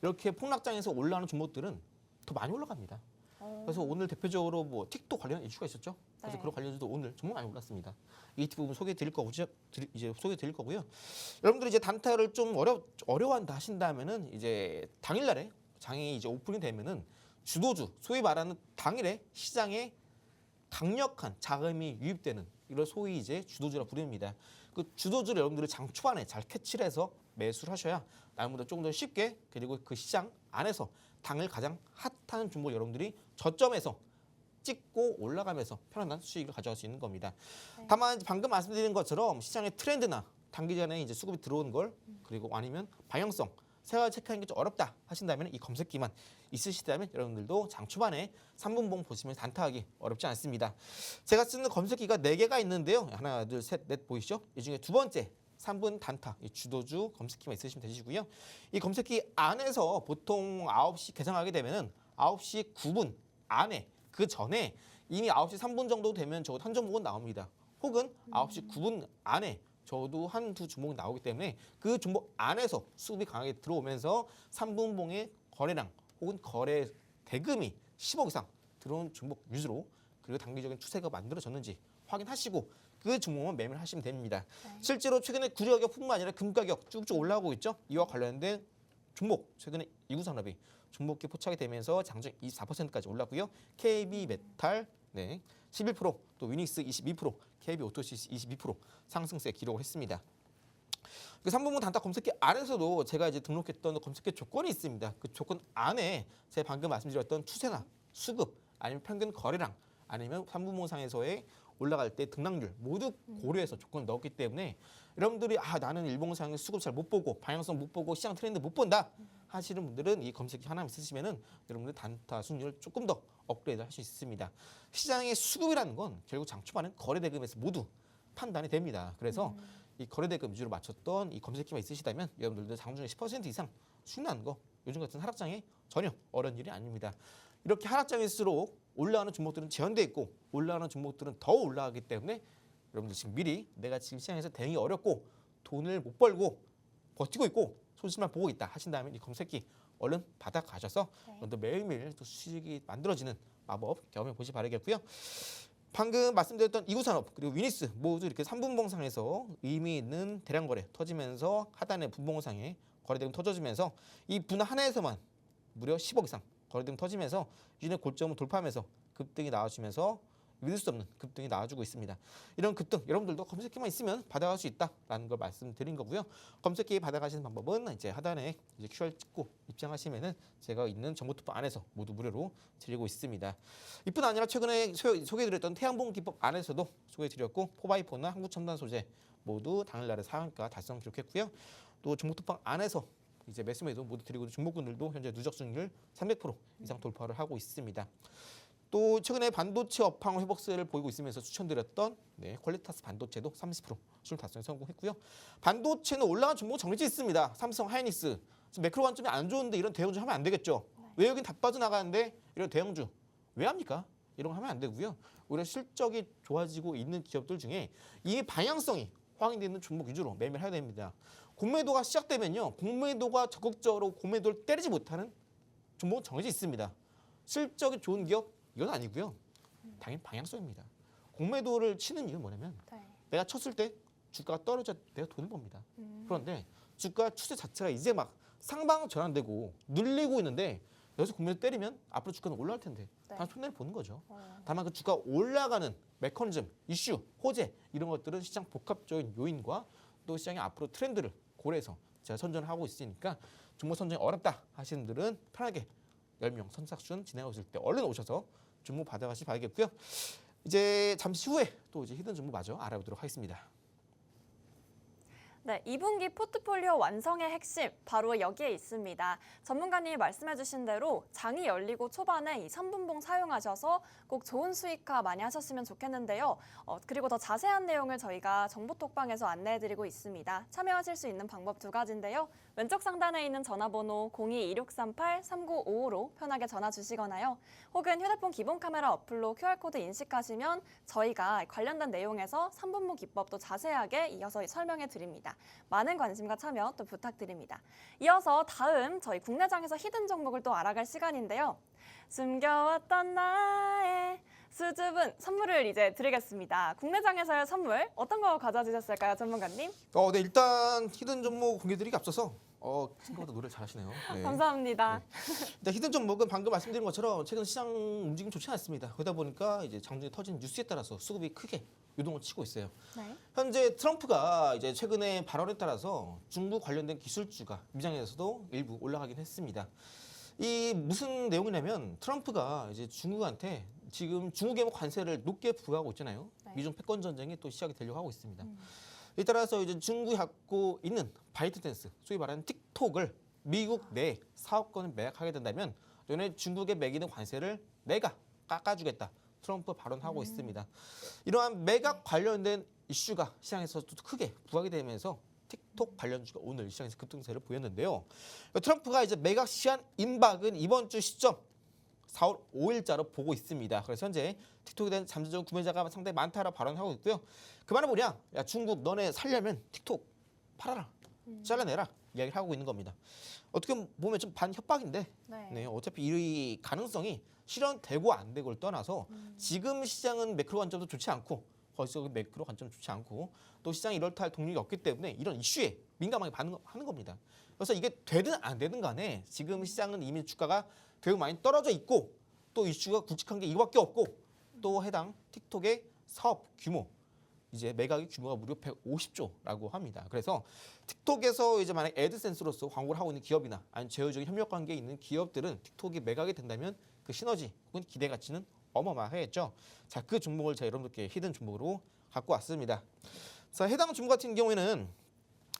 B: 이렇게 폭락장에서 올라오는 종목들은 더 많이 올라갑니다. 그래서 오늘 대표적으로 뭐 틱톡 관련 이슈가 있었죠. 그래서
A: 네.
B: 그런 관련주도 오늘 정말 많이 올랐습니다. 이 부분 소개해드릴 거고요. 여러분들이 이제 단타를 좀 어려워한다 하신다면은 이제 당일날에 장이 이제 오픈이 되면은 주도주, 소위 말하는 당일에 시장에 강력한 자금이 유입되는 이걸 소위 이제 주도주라 부릅니다. 그 주도주를 여러분들이 장 초반에 잘 캐치를 해서 매수를 하셔야 나름대로 조금 더 쉽게 그리고 그 시장 안에서 당일 가장 핫한 종목 여러분들이 저점에서 찍고 올라가면서 편안한 수익을 가져갈 수 있는 겁니다. 다만 방금 말씀드린 것처럼 시장의 트렌드나 단기 전에 이제 수급이 들어온 걸 그리고 아니면 방향성 세가 체크하는 게 좀 어렵다 하신다면 이 검색기만 있으시다면 여러분들도 장 초반에 3분봉 보시면 단타하기 어렵지 않습니다. 제가 쓰는 검색기가 4개가 있는데요. 하나, 둘, 셋, 넷 보이시죠? 이 중에 두 번째 3분 단타, 이 주도주 검색기만 있으시면 되시고요. 이 검색기 안에서 보통 9시 개장하게 되면은 9시 9분 안에 그 전에 이미 9시 3분 정도 되면 적어도 한 종목은 나옵니다. 혹은 9시 9분 안에 적어도 한두 종목이 나오기 때문에 그 종목 안에서 수급이 강하게 들어오면서 3분봉의 거래량 혹은 거래 대금이 10억 이상 들어온 종목 위주로 그리고 단기적인 추세가 만들어졌는지 확인하시고 그 종목만 매매를 하시면 됩니다. 실제로 최근에 구리 가격뿐만 아니라 금 가격 쭉쭉 올라오고 있죠. 이와 관련된 종목 최근에 이구산업이 종목기 포착이 되면서 장중 24%까지 올랐고요. KB메탈 11%, 또 위닉스 22%, KB오토시스 22% 상승세 기록을 했습니다. 그 3분봉 단타 검색기 안에서도 제가 이제 등록했던 검색기 조건이 있습니다. 그 조건 안에 제가 방금 말씀드렸던 추세나 수급 아니면 평균 거래량 아니면 3분봉 상에서의 올라갈 때 등락률 모두 고려해서 조건을 넣었기 때문에 여러분들이 나는 일봉상의 수급 잘 못 보고 방향성 못 보고 시장 트렌드 못 본다 하시는 분들은 이 검색기 하나 있으시면은 여러분들 단타 수익률 조금 더 업그레이드 할 수 있습니다. 시장의 수급이라는 건 결국 장 초반은 거래 대금에서 모두 판단이 됩니다. 그래서 이 거래 대금 위주로 맞췄던 이 검색기만 있으시다면 여러분들도 장중에 10% 이상 수익 나는 거 요즘 같은 하락장에 전혀 어려운 일이 아닙니다. 이렇게 하락장일수록 올라가는 종목들은 제한돼 있고 올라가는 종목들은 더 올라가기 때문에 여러분들 지금 미리 내가 지금 시장에서 대응이 어렵고 돈을 못 벌고 버티고 있고 손실만 보고 있다 하신다면 이 검색기 얼른 받아 가셔서 여러분들 매일매일 또 수익이 만들어지는 마법 경험해 보시 바라겠고요. 방금 말씀드렸던 이구산업 그리고 위니스 모두 이렇게 3분봉상에서 의미 있는 대량 거래 터지면서 하단의 분봉상에 거래대금 터져지면서 이 분 하나에서만 무려 10억 이상 거래대금 터지면서 이전의 고점을 돌파하면서 급등이 나와주면서 믿을 수 없는 급등이 나와주고 있습니다. 이런 급등 여러분들도 검색기만 있으면 받아갈 수 있다라는 걸 말씀드린 거고요. 검색기 받아가시는 방법은 이제 하단에 이제 QR 찍고 입장하시면은 제가 있는 정보투표 안에서 모두 무료로 드리고 있습니다. 이뿐 아니라 최근에 소개해드렸던 태양봉 기법 안에서도 소개해드렸고 4x4나 한국첨단 소재 모두 당일날에 상한가 달성 기록했고요. 또 정보투표 안에서 이제 매수매도 모두 드리고 종목군들도 현재 누적 수익률 300% 이상 돌파를 하고 있습니다. 또 최근에 반도체 업황 회복세를 보이고 있으면서 추천드렸던 퀄리타스 반도체도 30% 수익 달성에 성공했고요. 반도체는 올라간 종목 정리지 있습니다. 삼성, 하이닉스. 지금 매크로 관점이 안 좋은데 이런 대형주 하면 안 되겠죠. 왜 여긴 다 빠져나가는데 이런 대형주 왜 합니까? 이런 거 하면 안 되고요. 오히려 실적이 좋아지고 있는 기업들 중에 이미 방향성이 확인되어 있는 종목 위주로 매매를 해야 됩니다. 공매도가 시작되면요. 공매도가 적극적으로 공매도를 때리지 못하는 종목은 정해져 있습니다. 실적이 좋은 기업 이건 아니고요. 당연히 방향성입니다. 공매도를 치는 이유는 뭐냐면 내가 쳤을 때 주가가 떨어져 내가 돈을 법니다. 그런데 주가 추세 자체가 이제 막 상방 전환되고 늘리고 있는데 여기서 공매도 때리면 앞으로 주가는 올라갈 텐데 다만 손해를 보는 거죠. 다만 그 주가 올라가는 메커니즘, 이슈, 호재 이런 것들은 시장 복합적인 요인과 또 시장의 앞으로 트렌드를 고려해서 제가 선전을 하고 있으니까 종목 선정이 어렵다 하시는 분들은 편하게 10명 선착순 진행하고 있을 때 얼른 오셔서 종목 받아가시기 바라겠고요. 이제 잠시 후에 또 이제 히든 종목 마저 알아보도록 하겠습니다.
A: 네, 2분기 포트폴리오 완성의 핵심 바로 여기에 있습니다. 전문가님이 말씀해주신 대로 장이 열리고 초반에 이 3분봉 사용하셔서 꼭 좋은 수익화 많이 하셨으면 좋겠는데요. 그리고 더 자세한 내용을 저희가 정보톡방에서 안내해드리고 있습니다. 참여하실 수 있는 방법 두 가지인데요. 왼쪽 상단에 있는 전화번호 02-2638-3955로 편하게 전화 주시거나요. 혹은 휴대폰 기본 카메라 어플로 QR코드 인식하시면 저희가 관련된 내용에서 3분봉 기법도 자세하게 이어서 설명해 드립니다. 많은 관심과 참여 또 부탁드립니다. 이어서 다음 저희 국내장에서 히든 종목을 또 알아갈 시간인데요. 숨겨왔던 나의 수줍은 선물을 이제 드리겠습니다. 국내장에서의 선물 어떤 거 가져주셨을까요, 전문가님?
B: 네, 일단 히든 종목 공개드리기 앞서서 생각보다 노래 잘하시네요. 네.
A: 감사합니다.
B: 일단 히든 종목은 방금 말씀드린 것처럼 최근 시장 움직임 좋지 않습니다. 그러다 보니까 이제 장중에 터진 뉴스에 따라서 수급이 크게 유동을 치고 있어요.
A: 네.
B: 현재 트럼프가 이제 최근에 발언에 따라서 중국 관련된 기술주가 미장에서도 일부 올라가긴 했습니다. 이 무슨 내용이냐면 트럼프가 이제 중국한테 지금 중국의 관세를 높게 부과하고 있잖아요.
A: 네.
B: 미중 패권 전쟁이 또 시작이 되려고 하고 있습니다. 이 따라서 이제 중국이 갖고 있는 바이트댄스, 소위 말하는 틱톡을 미국 내 사업권을 매각하게 된다면 너네 중국에 매기는 관세를 내가 깎아주겠다. 트럼프 발언하고 있습니다. 이러한 매각 관련된 이슈가 시장에서 또 크게 부각이 되면서 틱톡 관련주가 오늘 시장에서 급등세를 보였는데요. 트럼프가 이제 매각 시한 임박은 이번 주 시점 4월 5일자로 보고 있습니다. 그래서 현재 틱톡에 대한 잠재적 구매자가 상당히 많다라고 발언하고 있고요. 그 말은 뭐냐? 야 중국 너네 살려면 틱톡 팔아라, 잘라내라 이야기를 하고 있는 겁니다. 어떻게 보면 좀 반협박인데 네, 어차피 이 가능성이 실현되고 안 되고를 떠나서 지금 시장은 매크로 관점도 좋지 않고 거기서 매크로 관점 좋지 않고 또 시장이 이렇다 할 동력이 없기 때문에 이런 이슈에 민감하게 반응하는 겁니다. 그래서 이게 되든 안 되든 간에 지금 시장은 이미 주가가 되게 많이 떨어져 있고 또 이슈가 굵직한 게 이거밖에 없고 또 해당 틱톡의 사업 규모 이제 매각의 규모가 무려 150조라고 합니다. 그래서 틱톡에서 이제 만약 애드센스로서 광고를 하고 있는 기업이나 아니면 제휴적인 협력 관계에 있는 기업들은 틱톡이 매각이 된다면 그 시너지 혹은 기대 가치는 어마어마하겠죠. 자, 그 종목을 제가 여러분들께 히든 종목으로 갖고 왔습니다. 자, 해당 종목 같은 경우에는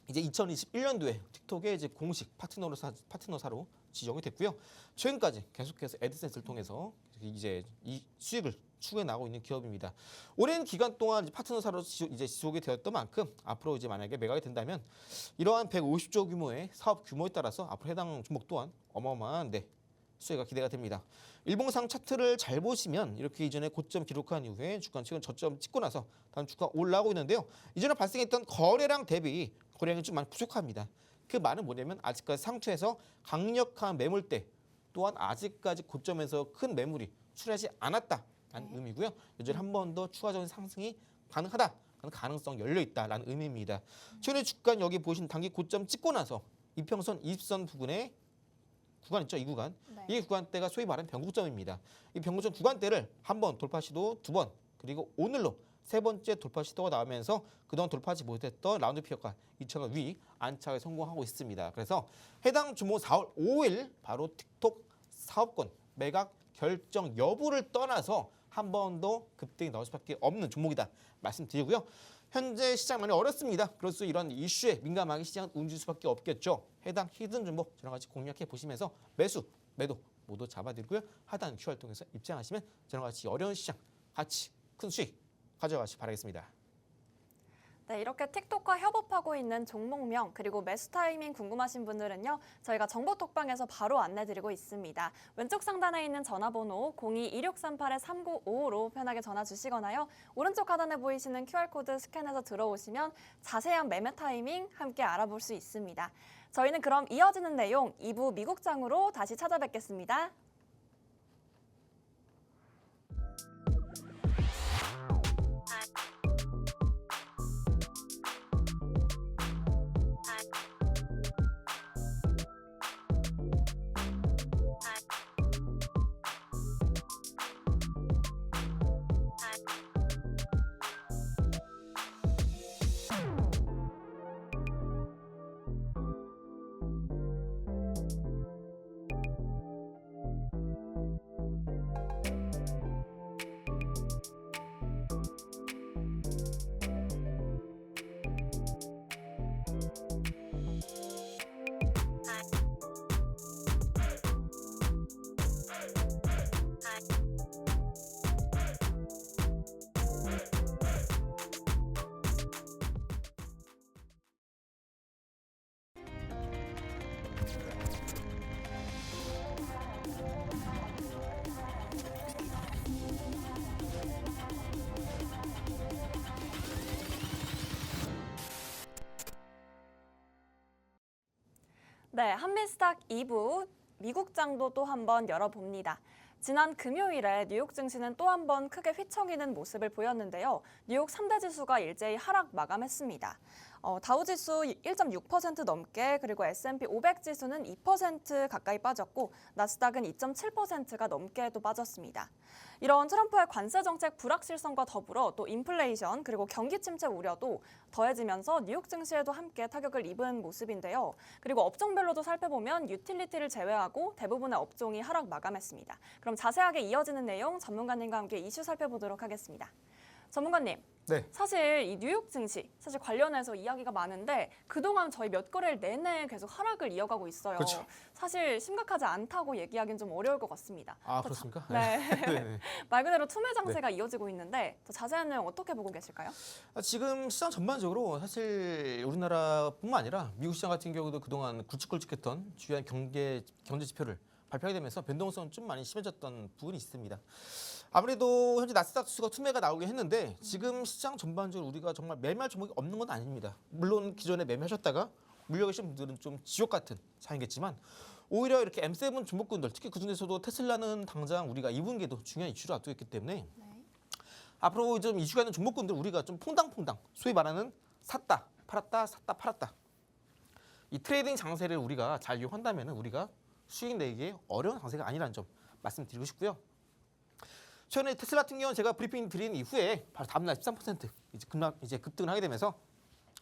B: 이제 2021년도에 틱톡의 이제 공식 파트너사로 지정이 됐고요. 최근까지 계속해서 애드센스를 통해서 이제 이 수익을 추구해 나가고 있는 기업입니다. 오랜 기간 동안 이제 파트너사로 이제 지속이 되었던 만큼 앞으로 이제 만약에 매각이 된다면 이러한 150조 규모의 사업 규모에 따라서 앞으로 해당 종목 또한 어마어마한 수혜가 기대가 됩니다. 일봉상 차트를 잘 보시면 이렇게 이전에 고점 기록한 이후에 주가 최근 저점 찍고 나서 다음 주가 올라오고 있는데요. 이전에 발생했던 거래량 대비 거래량이 좀 많이 부족합니다. 그 말은 뭐냐면 아직까지 상투에서 강력한 매물대 또한 아직까지 고점에서 큰 매물이 출하지 않았다. 라는 의미고요. 여전히 한 번 더 추가적인 상승이 가능하다. 가능성 열려 있다라는 의미입니다. 최근에 주가는 여기 보신 단기 고점 찍고 나서 이평선 20선 부근에 구간 있죠, 이 구간.
A: 네.
B: 이 구간대가 소위 말하는 변곡점입니다. 이 변곡점 구간대를 한 번 돌파 시도 2번, 그리고 오늘로 3번째 돌파 시도가 나오면서 그동안 돌파하지 못했던 라운드 피어가 2,000원 위 안착에 성공하고 있습니다. 그래서 해당 주목 4월 5일 바로 틱톡 사업권 매각 결정 여부를 떠나서 한 번 더 급등이 나올 수밖에 없는 종목이다 말씀드리고요. 현재 시장 많이 어렵습니다. 그래서 이런 이슈에 민감하게 시장은 움직일 수밖에 없겠죠. 해당 히든 종목 저랑 같이 공략해 보시면서 매수, 매도 모두 잡아드리고요. 하단 QR 통해서 입장하시면 저랑 같이 어려운 시장 같이 큰 수익 가져가시기 바라겠습니다.
A: 네, 이렇게 틱톡과 협업하고 있는 종목명 그리고 매수 타이밍 궁금하신 분들은요. 저희가 정보톡방에서 바로 안내드리고 있습니다. 왼쪽 상단에 있는 전화번호 02-2638-3955로 편하게 전화 주시거나요. 오른쪽 하단에 보이시는 QR코드 스캔해서 들어오시면 자세한 매매 타이밍 함께 알아볼 수 있습니다. 저희는 그럼 이어지는 내용 2부 미국장으로 다시 찾아뵙겠습니다. 네, 한미스탁 2부 미국장도 또 한 번 열어봅니다. 지난 금요일에 뉴욕 증시는 또 한 번 크게 휘청이는 모습을 보였는데요. 뉴욕 3대 지수가 일제히 하락 마감했습니다. 다우지수 1.6% 넘게 그리고 S&P 500 지수는 2% 가까이 빠졌고 나스닥은 2.7%가 넘게도 빠졌습니다. 이런 트럼프의 관세 정책 불확실성과 더불어 또 인플레이션 그리고 경기 침체 우려도 더해지면서 뉴욕 증시에도 함께 타격을 입은 모습인데요. 그리고 업종별로도 살펴보면 유틸리티를 제외하고 대부분의 업종이 하락 마감했습니다. 그럼 자세하게 이어지는 내용 전문가님과 함께 이슈 살펴보도록 하겠습니다. 전문가님.
B: 네.
A: 사실 이 뉴욕 증시 사실 관련해서 이야기가 많은데 그동안 저희 몇 거래일 내내 계속 하락을 이어가고 있어요.
B: 그렇죠.
A: 사실 심각하지 않다고 얘기하기는 좀 어려울 것 같습니다.
B: 아, 그렇습니까?
A: 네.
B: 네.
A: 말 그대로 투매 장세가 이어지고 있는데 더 자세한 내용 어떻게 보고 계실까요?
B: 지금 시장 전반적으로 사실 우리나라뿐만 아니라 미국 시장 같은 경우도 그동안 굵직굵직했던 주요한 경제 지표를 발표하게 되면서 변동성은 좀 많이 심해졌던 부분이 있습니다. 아무래도 현재 나스닥 지수가 투매가 나오긴 했는데 지금 시장 전반적으로 우리가 정말 매매할 종목이 없는 건 아닙니다. 물론 기존에 매매하셨다가 물려 계신 분들은 좀 지옥 같은 상황이겠지만 오히려 이렇게 M7 종목군들 특히 그중에서도 테슬라는 당장 우리가 2분기에도 중요한 이슈를 앞두고 있기 때문에 앞으로 좀 이슈가 있는 종목군들 우리가 좀 퐁당퐁당 소위 말하는 샀다 팔았다 샀다 팔았다 이 트레이딩 장세를 우리가 잘 이용한다면 우리가 수익 내기에 어려운 장세가 아니라는 점 말씀드리고 싶고요. 최근에 테슬라 같은 경우는 제가 브리핑 드린 이후에 바로 다음날 13% 이제 급등을 하게 되면서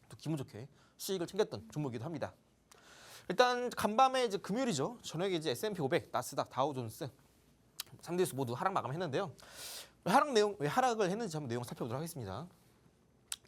B: 또 기분 좋게 수익을 챙겼던 종목이기도 합니다. 일단 간밤에 이제 금요일이죠. 저녁에 이제 S&P 500, 나스닥, 다우존스 3대수 모두 하락 마감했는데요. 왜 하락을 했는지 한번 내용 살펴보도록 하겠습니다.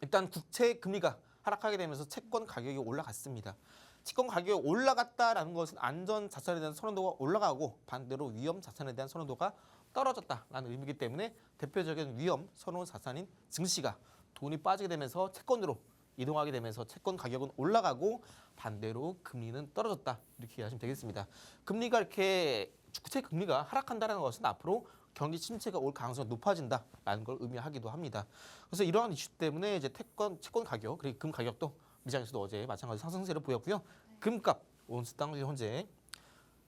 B: 일단 국채 금리가 하락하게 되면서 채권 가격이 올라갔습니다. 채권 가격이 올라갔다라는 것은 안전 자산에 대한 선호도가 올라가고 반대로 위험 자산에 대한 선호도가 떨어졌다라는 의미이기 때문에 대표적인 위험 선호 자산인 증시가 돈이 빠지게 되면서 채권으로 이동하게 되면서 채권 가격은 올라가고 반대로 금리는 떨어졌다 이렇게 이해하시면 되겠습니다. 금리가 이렇게 국채 금리가 하락한다는 것은 앞으로 경기 침체가 올 가능성이 높아진다라는 걸 의미하기도 합니다. 그래서 이러한 이슈 때문에 이제 채권 가격 그리고 금 가격도 미장에서도 어제 마찬가지 상승세를 보였고요. 금값 온스당 현재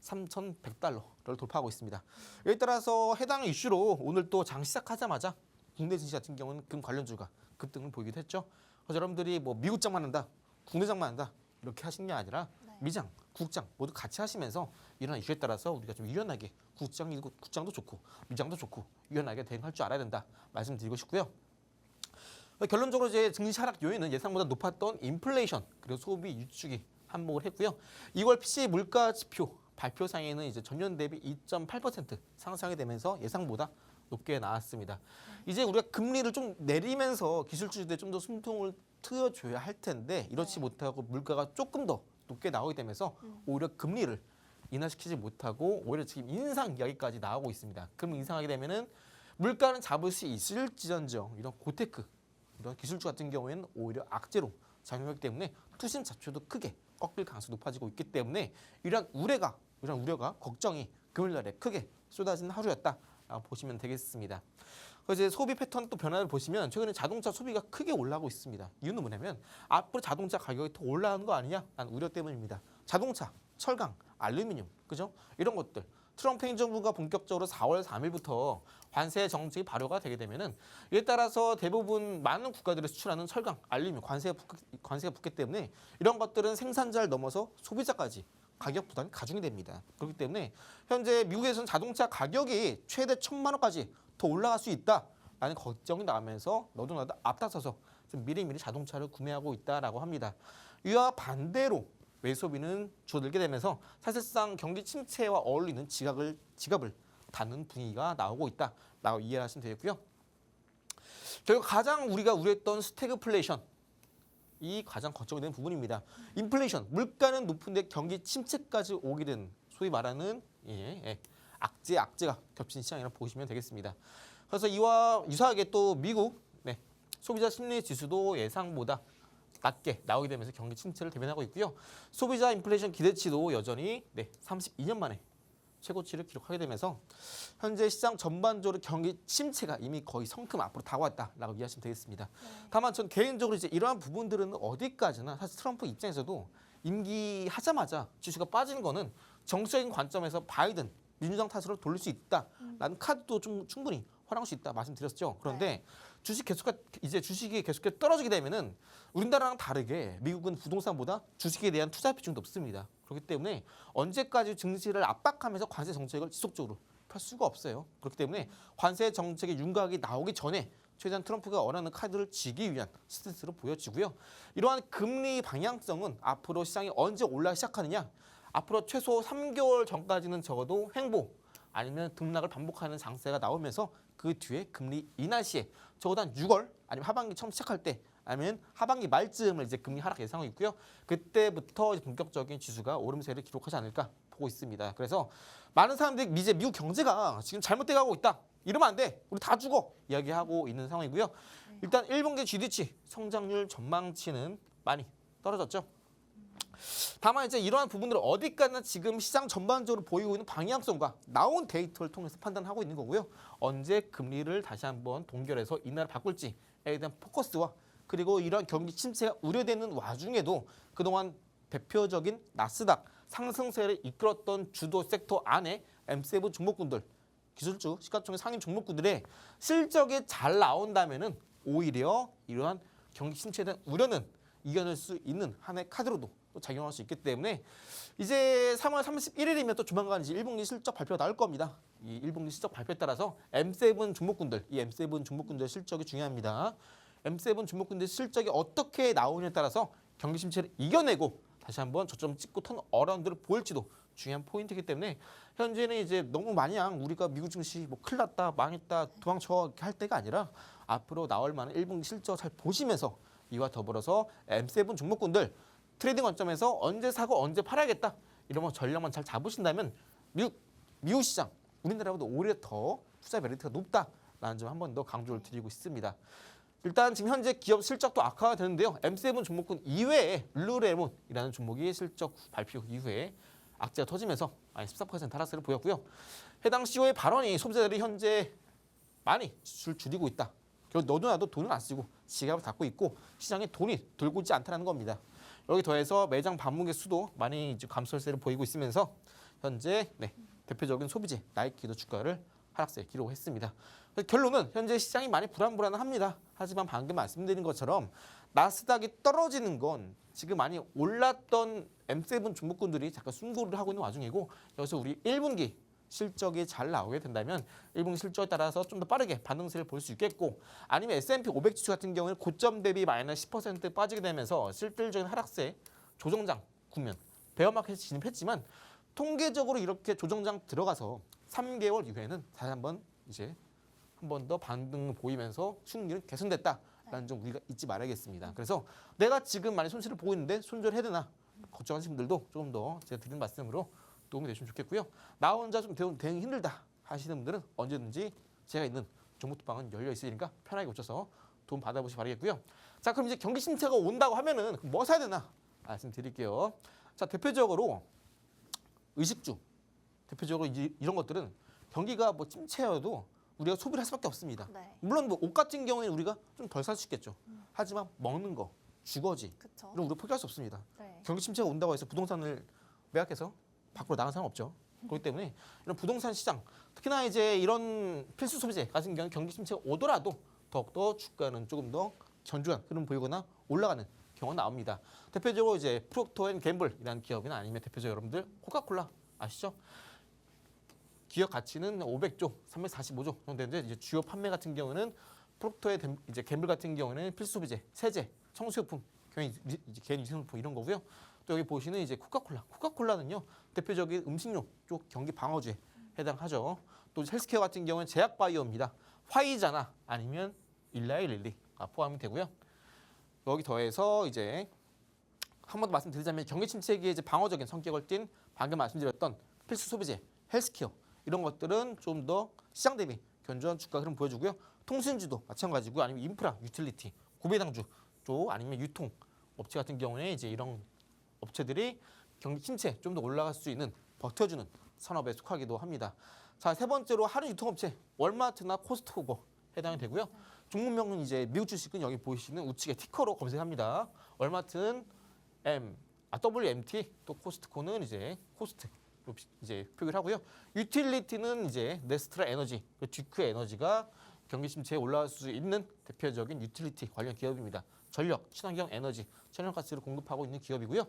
B: 3,100달러를 돌파하고 있습니다. 여기에 따라서 해당 이슈로 오늘 또 장 시작하자마자 국내 증시 같은 경우는 금 관련주가 급등을 보이기도 했죠. 그래서 여러분들이 뭐 미국장만 한다, 국내장만 한다 이렇게 하시는 게 아니라 미장, 국장 모두 같이 하시면서 이런 이슈에 따라서 우리가 좀 유연하게 국장도 좋고 미장도 좋고 유연하게 대응할 줄 알아야 된다 말씀드리고 싶고요. 결론적으로 이제 증시 하락 요인은 예상보다 높았던 인플레이션 그리고 소비 유축이 한몫을 했고요. 2월 PCE 물가 지표 발표상에는 이제 전년 대비 2.8% 상승이 되면서 예상보다 높게 나왔습니다. 이제 우리가 금리를 좀 내리면서 기술주들에 좀 더 숨통을 트여줘야 할 텐데 이렇지 못하고 물가가 조금 더 높게 나오게 되면서 오히려 금리를 인하시키지 못하고 오히려 지금 인상 이야기까지 나오고 있습니다. 그럼 인상하게 되면은 물가는 잡을 수 있을지언정 이런 고테크 이런 기술주 같은 경우에는 오히려 악재로 작용하기 때문에 투심 자체도 크게 꺾일 가능성이 높아지고 있기 때문에 이런 우려가 걱정이 금요일날에 크게 쏟아진 하루였다라고 보시면 되겠습니다. 그래서 이제 소비 패턴 또 변화를 보시면 최근에 자동차 소비가 크게 올라가고 있습니다. 이유는 뭐냐면 앞으로 자동차 가격이 더 올라가는 거 아니냐? 라는 우려 때문입니다. 자동차, 철강, 알루미늄, 그죠? 이런 것들. 트럼프 행정부가 본격적으로 4월 3일부터 관세 정책이 발효가 되게 되면은 이에 따라서 대부분 많은 국가들이 수출하는 철강, 알루미늄 관세가 붙기 때문에 이런 것들은 생산자를 넘어서 소비자까지 가격 부담이 가중이 됩니다. 그렇기 때문에 현재 미국에서는 자동차 가격이 최대 1,000만 원까지 더 올라갈 수 있다라는 걱정이 나오면서 너도 나도 앞다퉈서 좀 미리미리 자동차를 구매하고 있다라고 합니다. 이와 반대로 외소비는 줄어들게 되면서 사실상 경기 침체와 어울리는 지갑을 닫는 분위기가 나오고 있다라고 이해하시면 되겠고요. 결국 가장 우리가 우려했던 스태그플레이션 이 가장 걱정이 되는 부분입니다. 인플레이션 물가는 높은데 경기 침체까지 오게 된 소위 말하는 악재가 겹친 시장이라고 보시면 되겠습니다. 그래서 이와 유사하게 또 미국 소비자 심리 지수도 예상보다 낮게 나오게 되면서 경기 침체를 대변하고 있고요. 소비자 인플레이션 기대치도 여전히 32년 만에 최고치를 기록하게 되면서 현재 시장 전반적으로 경기 침체가 이미 거의 성큼 앞으로 다가왔다라고 이해하시면 되겠습니다. 다만 전 개인적으로 이제 이러한 부분들은 어디까지나 사실 트럼프 입장에서도 임기하자마자 지수가 빠지는 거는 정치적인 관점에서 바이든 민주당 탓으로 돌릴 수 있다라는 카드도 좀 충분히 활용할 수 있다 말씀드렸죠. 그런데 주식이 계속해서 떨어지게 되면은 우리나라랑 다르게 미국은 부동산보다 주식에 대한 투자 비중이 높습니다. 그렇기 때문에 언제까지 증시를 압박하면서 관세 정책을 지속적으로 펼 수가 없어요. 그렇기 때문에 관세 정책의 윤곽이 나오기 전에 최대한 트럼프가 원하는 카드를 쥐기 위한 스탠스로 보여지고요. 이러한 금리 방향성은 앞으로 시장이 언제 올라가기 시작하느냐 앞으로 최소 3개월 전까지는 적어도 횡보 아니면 등락을 반복하는 장세가 나오면서 그 뒤에 금리 인하 시에 적어도 한 6월 아니면 하반기 처음 시작할 때 아니면 하반기 말쯤을 이제 금리 하락 예상하고 있고요. 그때부터 이제 본격적인 지수가 오름세를 기록하지 않을까 보고 있습니다. 그래서 많은 사람들이 이제 미국 경제가 지금 잘못돼 가고 있다. 이러면 안 돼. 우리 다 죽어. 이야기하고 있는 상황이고요. 일단 1분기 GDP 성장률 전망치는 많이 떨어졌죠. 다만 이제 이러한 부분들을 어디까지나 지금 시장 전반적으로 보이고 있는 방향성과 나온 데이터를 통해서 판단하고 있는 거고요. 언제 금리를 다시 한번 동결해서 인하를 바꿀지에 대한 포커스와 그리고 이러한 경기 침체가 우려되는 와중에도 그동안 대표적인 나스닥 상승세를 이끌었던 주도 섹터 안에 M7 종목군들 기술주 시가총액 상위 종목군들의 실적이 잘 나온다면은 오히려 이러한 경기 침체에 대한 우려는 이겨낼 수 있는 하나의 카드로도 또 작용할 수 있기 때문에 이제 3월 31일이면 또 조만간 이제 1분기 실적 발표가 나올 겁니다. 이 1분기 실적 발표에 따라서 M7 종목군들, 이 M7 종목군들의 실적이 중요합니다. M7 종목군들의 실적이 어떻게 나오느냐에 따라서 경기 침체를 이겨내고 다시 한번 저점 찍고 턴 어라운드를 보일지도 중요한 포인트이기 때문에 현재는 이제 너무 마냥 우리가 미국 증시 뭐 큰일 났다, 망했다, 도망쳐 할 때가 아니라 앞으로 나올 만한 1분기 실적 잘 보시면서 이와 더불어서 M7 종목군들 트레이딩 관점에서 언제 사고 언제 팔아야겠다 이런 전략만 잘 잡으신다면 미국 시장 우리나라보다 오히려 더 투자 메리트가 높다라는 점 한 번 더 강조를 드리고 있습니다. 일단 지금 현재 기업 실적도 악화가 되는데요. M7 종목군 이외에 룰루레몬이라는 종목이 실적 발표 이후에 악재가 터지면서 14% 하락세를 보였고요. 해당 CEO의 발언이 소비자들이 현재 많이 지출을 줄이고 있다. 결국 너도 나도 돈을 안 쓰고 지갑을 닫고 있고 시장에 돈이 돌고 있지 않다는 겁니다. 여기 더해서 매장 방문객 수도 많이 이제 감소세를 보이고 있으면서 현재 대표적인 소비재 나이키도 주가를 하락세 기록했습니다. 결론은 현재 시장이 많이 불안합니다. 하지만 방금 말씀드린 것처럼 나스닥이 떨어지는 건 지금 많이 올랐던 M7 종목군들이 잠깐 숨고를 하고 있는 와중이고, 여기서 우리 1분기 실적이 잘 나오게 된다면 1분기 실적에 따라서 좀 더 빠르게 반등세를 볼 수 있겠고, 아니면 S&P 500 지수 같은 경우는 고점 대비 마이너스 10% 빠지게 되면서 실질적인 하락세 조정장 국면, 베어마켓에 진입했지만 통계적으로 이렇게 조정장 들어가서 3개월 이후에는 다시 한번 한 번 더 반등 보이면서 수익률은 개선됐다라는 점 우리가 잊지 말아야겠습니다. 그래서 내가 지금 많이 손실을 보고 있는데 손절해야 되나 걱정하시는 분들도 조금 더 제가 드리는 말씀으로 도움이 되시면 좋겠고요. 나 혼자 좀 대응이 힘들다 하시는 분들은 언제든지 제가 있는 종목방은 열려 있으니까 편하게 오셔서 도움 받아보시기 바라겠고요. 자, 그럼 이제 경기 침체가 온다고 하면은 뭐 사야 되나 말씀드릴게요. 자, 대표적으로 의식주, 대표적으로 이런 것들은 경기가 뭐 침체여도 우리가 소비를 할 수밖에 없습니다.
A: 네.
B: 물론 뭐 옷 같은 경우에는 우리가 좀 덜 살 수 있겠죠. 하지만 먹는 거, 주거지
A: 그쵸.
B: 이런 우리가 포기할 수 없습니다.
A: 네.
B: 경기 침체가 온다고 해서 부동산을 매각해서 밖으로 나간 사람 없죠. 그렇기 때문에 이런 부동산 시장, 특히나 이제 이런 필수 소비재 같은 경우 경기 침체가 오더라도 더욱더 주가는 조금 더 견조한 흐름 보이거나 올라가는 경우가 나옵니다. 대표적으로 이제 프록터앤갬블이라는 기업이나 아니면 대표적으로 여러분들 코카콜라 아시죠? 기업 가치는 500조, 345조 정도 되는데, 이제 주요 판매 같은 경우는 이제 갬블 같은 경우는 필수 소비재, 세제, 청소용품, 개인 위생용품 이런 거고요. 또 여기 보시는 이제 코카콜라는요 대표적인 음식료 쪽 경기 방어주에 해당하죠. 또 헬스케어 같은 경우는 제약바이오입니다. 화이자나 아니면 일라이 릴리가 포함이 되고요. 여기 더해서 이제 한 번 더 말씀드리자면 경기 침체기에 이제 방어적인 성격을 띤 방금 말씀드렸던 필수 소비재, 헬스케어 이런 것들은 좀 더 시장 대비 견조한 주가 흐름 보여주고요. 통신주도 마찬가지고, 아니면 인프라, 유틸리티, 고배당주 쪽 아니면 유통 업체 같은 경우에 이제 이런 업체들이 경기 침체 좀 더 올라갈 수 있는 버텨주는 산업에 속하기도 합니다. 자, 세 번째로 하루 유통업체 월마트나 코스트코고 해당이 되고요. 종목명은 이제 미국 주식은 여기 보이시는 우측에 티커로 검색합니다. 월마트는 WMT, 또 코스트코는 이제 코스트 이제 표기를 하고요. 유틸리티는 이제 네스트라 에너지, 듀크 에너지가 경기 침체에 올라갈 수 있는 대표적인 유틸리티 관련 기업입니다. 전력, 친환경 에너지, 천연가스를 공급하고 있는 기업이고요.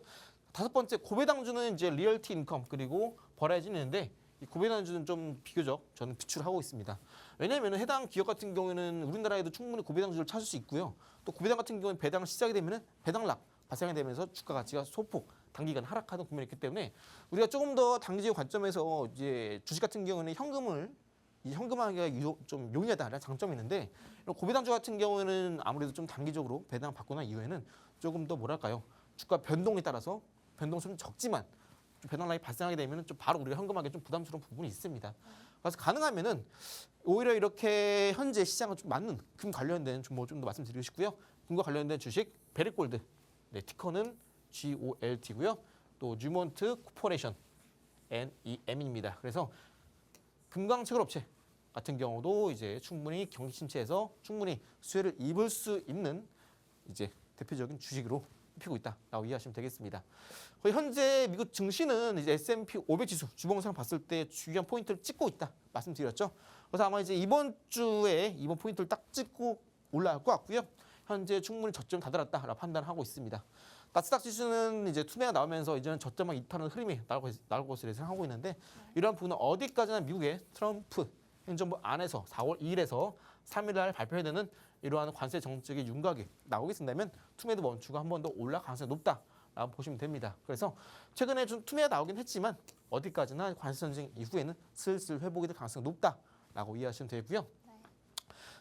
B: 다섯 번째 고배당주는 이제 리얼티 인컴 그리고 버라이즌인데, 이 고배당주는 좀 비교적 저는 비출하고 있습니다. 왜냐하면 해당 기업 같은 경우에는 우리나라에도 충분히 고배당주를 찾을 수 있고요. 또 고배당 같은 경우는 배당 시작이 되면은 배당락 발생이 되면서 주가 가치가 소폭 단기간 하락하는 국면이 있기 때문에 우리가 조금 더 단기적 관점에서 이제 주식 같은 경우는 현금화하기가 좀 용이하다는 장점이 있는데, 이런 고배당주 같은 경우에는 아무래도 좀 단기적으로 배당 받고 난 이후에는 조금 더 뭐랄까요, 주가 변동에 따라서 변동수는 적지만 좀 배당락이 발생하게 되면 좀 바로 우리가 현금하기 좀 부담스러운 부분이 있습니다. 그래서 가능하면은 오히려 이렇게 현재 시장과 좀 맞는 금 관련된 좀 더 말씀드리고 싶고요. 금과 관련된 주식 베리골드, 티커는 GOLT고요. 또 뉴몬트 코퍼레이션 NEM입니다. 그래서 금광채굴 업체 같은 경우도 이제 충분히 경기 침체에서 충분히 수혜를 입을 수 있는 이제 대표적인 주식으로 피고 있다라고 이해하시면 되겠습니다. 거의 현재 미국 증시는 이제 S&P 500 지수 주봉상 봤을 때 중요한 포인트를 찍고 있다 말씀드렸죠. 그래서 아마 이제 이번 주에 이번 포인트를 딱 찍고 올라갈 것 같고요. 현재 충분히 저점 다다랐다라고 판단하고 있습니다. 나스닥 지수는 이제 투매가 나오면서 이제는 저점을 이탈하는 흐름이 나올 것으로 예상하고 있는데, 이러한 부분은 어디까지나 미국의 트럼프 행정부 안에서 4월 2일에서 3일 날 발표해야 되는 이러한 관세 정책의 윤곽이 나오게 된다면 투매도 멈추고 한 번 더 올라갈 가능성이 높다라고 보시면 됩니다. 그래서 최근에 좀 투매가 나오긴 했지만 어디까지나 관세 전쟁 이후에는 슬슬 회복이 될 가능성이 높다라고 이해하시면 되고요.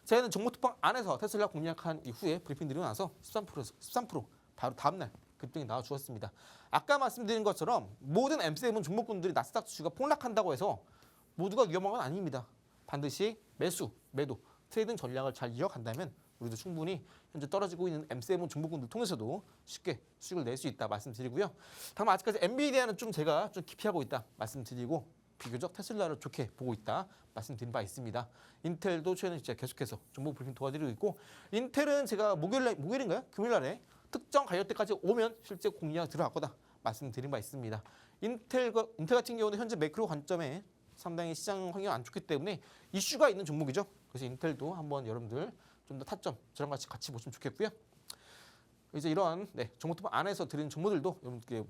B: 저희는 정보특방 안에서 테슬라 공략한 이후에 브리핑 드리고 나서 13% 바로 다음날 급등이 나와 주었습니다. 아까 말씀드린 것처럼 모든 M7 종목군들이 나스닥 지수가 폭락한다고 해서 모두가 위험한 건 아닙니다. 반드시 매수, 매도, 트레이딩 전략을 잘 이어간다면 우리도 충분히 현재 떨어지고 있는 M7 종목군들 통해서도 쉽게 수익을 낼 수 있다 말씀드리고요. 다만 아직까지 엔비디아는 좀 제가 좀 기피하고 있다 말씀드리고, 비교적 테슬라를 좋게 보고 있다 말씀드린 바 있습니다. 인텔도 최근에 진짜 계속해서 종목 브리핑 도와드리고 있고, 인텔은 제가 목요일인가요? 금요일날에 특정 가격대까지 오면 실제 공략 들어갈 거다 말씀드린 바 있습니다. 인텔 같은 경우는 현재 매크로 관점에 상당히 시장 환경이 안 좋기 때문에 이슈가 있는 종목이죠. 그래서 인텔도 한번 여러분들 좀 더 타점 저랑 같이 보시면 좋겠고요. 이제 이러한 종목투표 안에서 드리는 정보들도 여러분께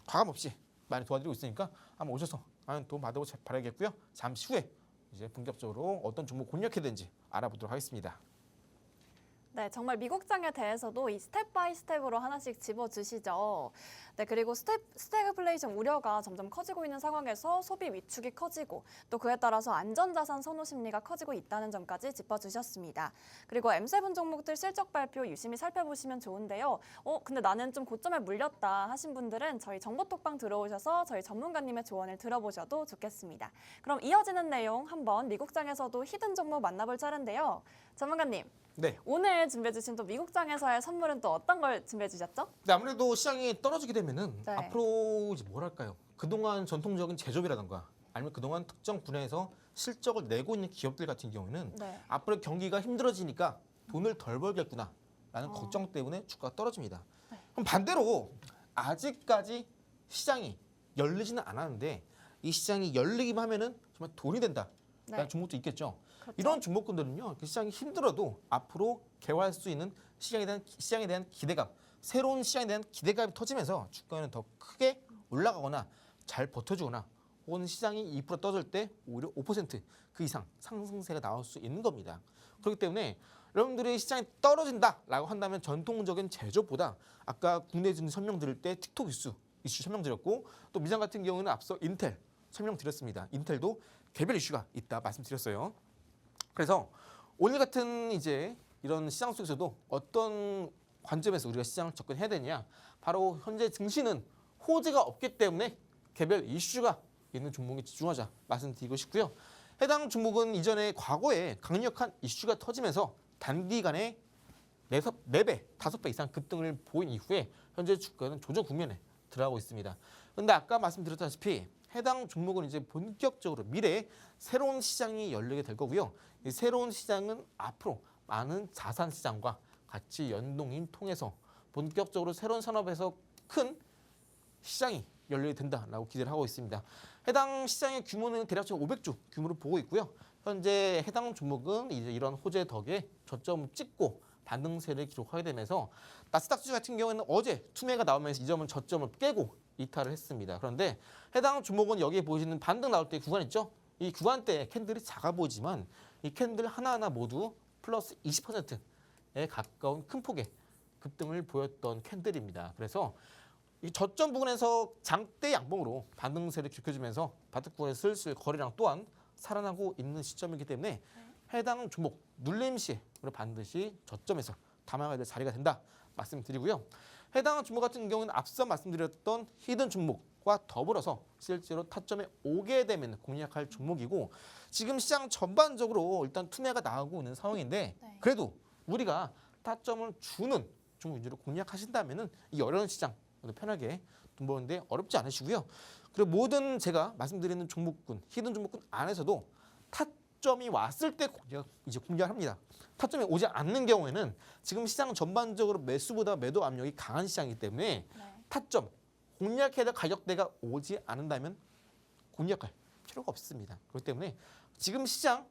B: 과감 없이 많이 도와드리고 있으니까 한번 오셔서 많은 도움 받아보시 바라겠고요. 잠시 후에 이제 본격적으로 어떤 종목 공략해야 되는지 알아보도록 하겠습니다.
A: 네, 정말 미국장에 대해서도 이 스텝 바이 스텝으로 하나씩 짚어주시죠. 네, 그리고 스태그플레이션 우려가 점점 커지고 있는 상황에서 소비 위축이 커지고 또 그에 따라서 안전자산 선호 심리가 커지고 있다는 점까지 짚어주셨습니다. 그리고 M7 종목들 실적 발표 유심히 살펴보시면 좋은데요. 근데 나는 좀 고점에 물렸다 하신 분들은 저희 정보톡방 들어오셔서 저희 전문가님의 조언을 들어보셔도 좋겠습니다. 그럼 이어지는 내용 한번 미국장에서도 히든 종목 만나볼 차례인데요. 전문가님.
B: 네.
A: 오늘 준비해주신 또 미국장에서의 선물은 또 어떤 걸 준비해주셨죠?
B: 네, 아무래도 시장이 떨어지게 되면은
A: 네.
B: 앞으로 이제 뭐랄까요? 그동안 전통적인 제조업이라던가 아니면 그동안 특정 분야에서 실적을 내고 있는 기업들 같은 경우에는
A: 네.
B: 앞으로 경기가 힘들어지니까 돈을 덜 벌겠구나라는 걱정 때문에 주가가 떨어집니다.
A: 네.
B: 그럼 반대로 아직까지 시장이 열리지는 않았는데 이 시장이 열리기만 하면은 정말 돈이 된다라는
A: 네.
B: 종목도 있겠죠.
A: 그렇죠.
B: 이런 종목군들은요, 시장이 힘들어도 앞으로 개화할 수 있는 시장에 대한 기대감, 새로운 시장에 대한 기대감이 터지면서 주가는 더 크게 올라가거나 잘 버텨주거나 혹은 시장이 2% 떨어질 때 오히려 5%그 이상 상승세가 나올 수 있는 겁니다. 그렇기 때문에 여러분들이 시장이 떨어진다라고 한다면 전통적인 제조보다 아까 국내 증시 설명드릴 때 틱톡 이슈 설명드렸고 또 미장 같은 경우는 앞서 인텔 설명드렸습니다. 인텔도 개별 이슈가 있다 말씀드렸어요. 그래서 오늘 같은 이제 이런 시장 속에서도 어떤 관점에서 우리가 시장을 접근해야 되냐? 바로 현재 증시는 호재가 없기 때문에 개별 이슈가 있는 종목에 집중하자 말씀드리고 싶고요. 해당 종목은 이전에 과거에 강력한 이슈가 터지면서 단기간에 4배, 5배 이상 급등을 보인 이후에 현재 주가는 조정 국면에 들어가고 있습니다. 그런데 아까 말씀드렸다시피 해당 종목은 이제 본격적으로 미래에 새로운 시장이 열리게 될 거고요. 이 새로운 시장은 앞으로 많은 자산 시장과 같이 연동이 통해서 본격적으로 새로운 산업에서 큰 시장이 열리게 된다라고 기대를 하고 있습니다. 해당 시장의 규모는 대략적으로 500조 규모로 보고 있고요. 현재 해당 종목은 이제 이런 호재 덕에 저점을 찍고 반등세를 기록하게 되면서 나스닥 지수 같은 경우에는 어제 투매가 나오면서 이 점은 저점을 깨고 이탈을 했습니다. 그런데 해당 종목은 여기에 보시는 반등 나올 때 구간 있죠? 이 구간대에 캔들이 작아 보이지만 이 캔들 하나하나 모두 플러스 20%에 가까운 큰 폭의 급등을 보였던 캔들입니다. 그래서 이 저점 부분에서 장대 양봉으로 반등세를 기록해주면서 바닥구간에 슬슬 거래량 또한 살아나고 있는 시점이기 때문에 해당 종목 눌림 시에 반드시 저점에서 담아가야 될 자리가 된다 말씀드리고요. 해당 종목 같은 경우는 앞서 말씀드렸던 히든 종목과 더불어서 실제로 타점에 오게 되면 공략할 종목이고 지금 시장 전반적으로 일단 투매가 나오고 있는 상황인데 그래도 우리가 타점을 주는 종목 위주로 공략하신다면은 이 어려운 시장 편하게 돈 버는데 어렵지 않으시고요. 그리고 모든 제가 말씀드리는 종목군, 히든 종목군 안에서도 타점이 왔을 때 공략을 합니다. 타점이 오지 않는 경우에는 지금 시장 전반적으로 매수보다 매도 압력이 강한 시장이기 때문에 타점, 공략해야 될 가격대가 오지 않는다면 공략할 필요가 없습니다. 그렇기 때문에 지금 시장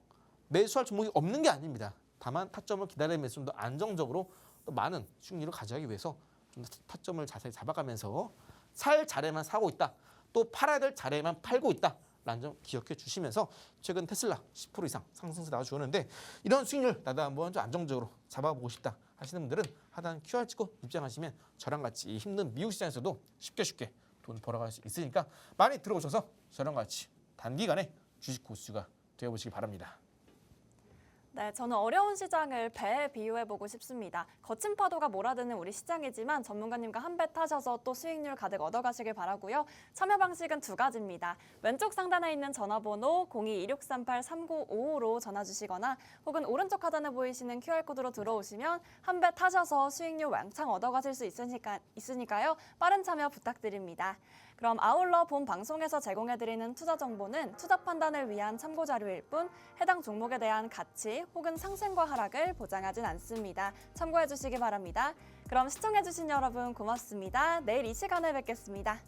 B: 매수할 종목이 없는 게 아닙니다. 다만 타점을 기다리면서 좀 더 안정적으로 또 많은 수익률을 가져가기 위해서 좀 더 타점을 자세히 잡아가면서 살 자리에만 사고 있다. 또 팔아야 될 자리에만 팔고 있다. 라는 점 기억해 주시면서 최근 테슬라 10% 이상 상승세 나와주었는데 이런 수익률 나도 한번 좀 안정적으로 잡아보고 싶다 하시는 분들은 하단 QR 찍고 입장하시면 저랑 같이 이 힘든 미국 시장에서도 쉽게 돈 벌어갈 수 있으니까 많이 들어오셔서 저랑 같이 단기간에 주식 고수가 되어보시기 바랍니다.
A: 네, 저는 어려운 시장을 배에 비유해보고 싶습니다. 거친 파도가 몰아드는 우리 시장이지만 전문가님과 한 배 타셔서 또 수익률 가득 얻어가시길 바라고요. 참여 방식은 2가지입니다. 왼쪽 상단에 있는 전화번호 02-2638-3955로 전화 주시거나 혹은 오른쪽 하단에 보이시는 QR코드로 들어오시면 한 배 타셔서 수익률 왕창 얻어가실 수 있으니까요. 빠른 참여 부탁드립니다. 그럼 아울러 본 방송에서 제공해드리는 투자 정보는 투자 판단을 위한 참고 자료일 뿐 해당 종목에 대한 가치 혹은 상승과 하락을 보장하진 않습니다. 참고해 주시기 바랍니다. 그럼 시청해주신 여러분 고맙습니다. 내일 이 시간에 뵙겠습니다.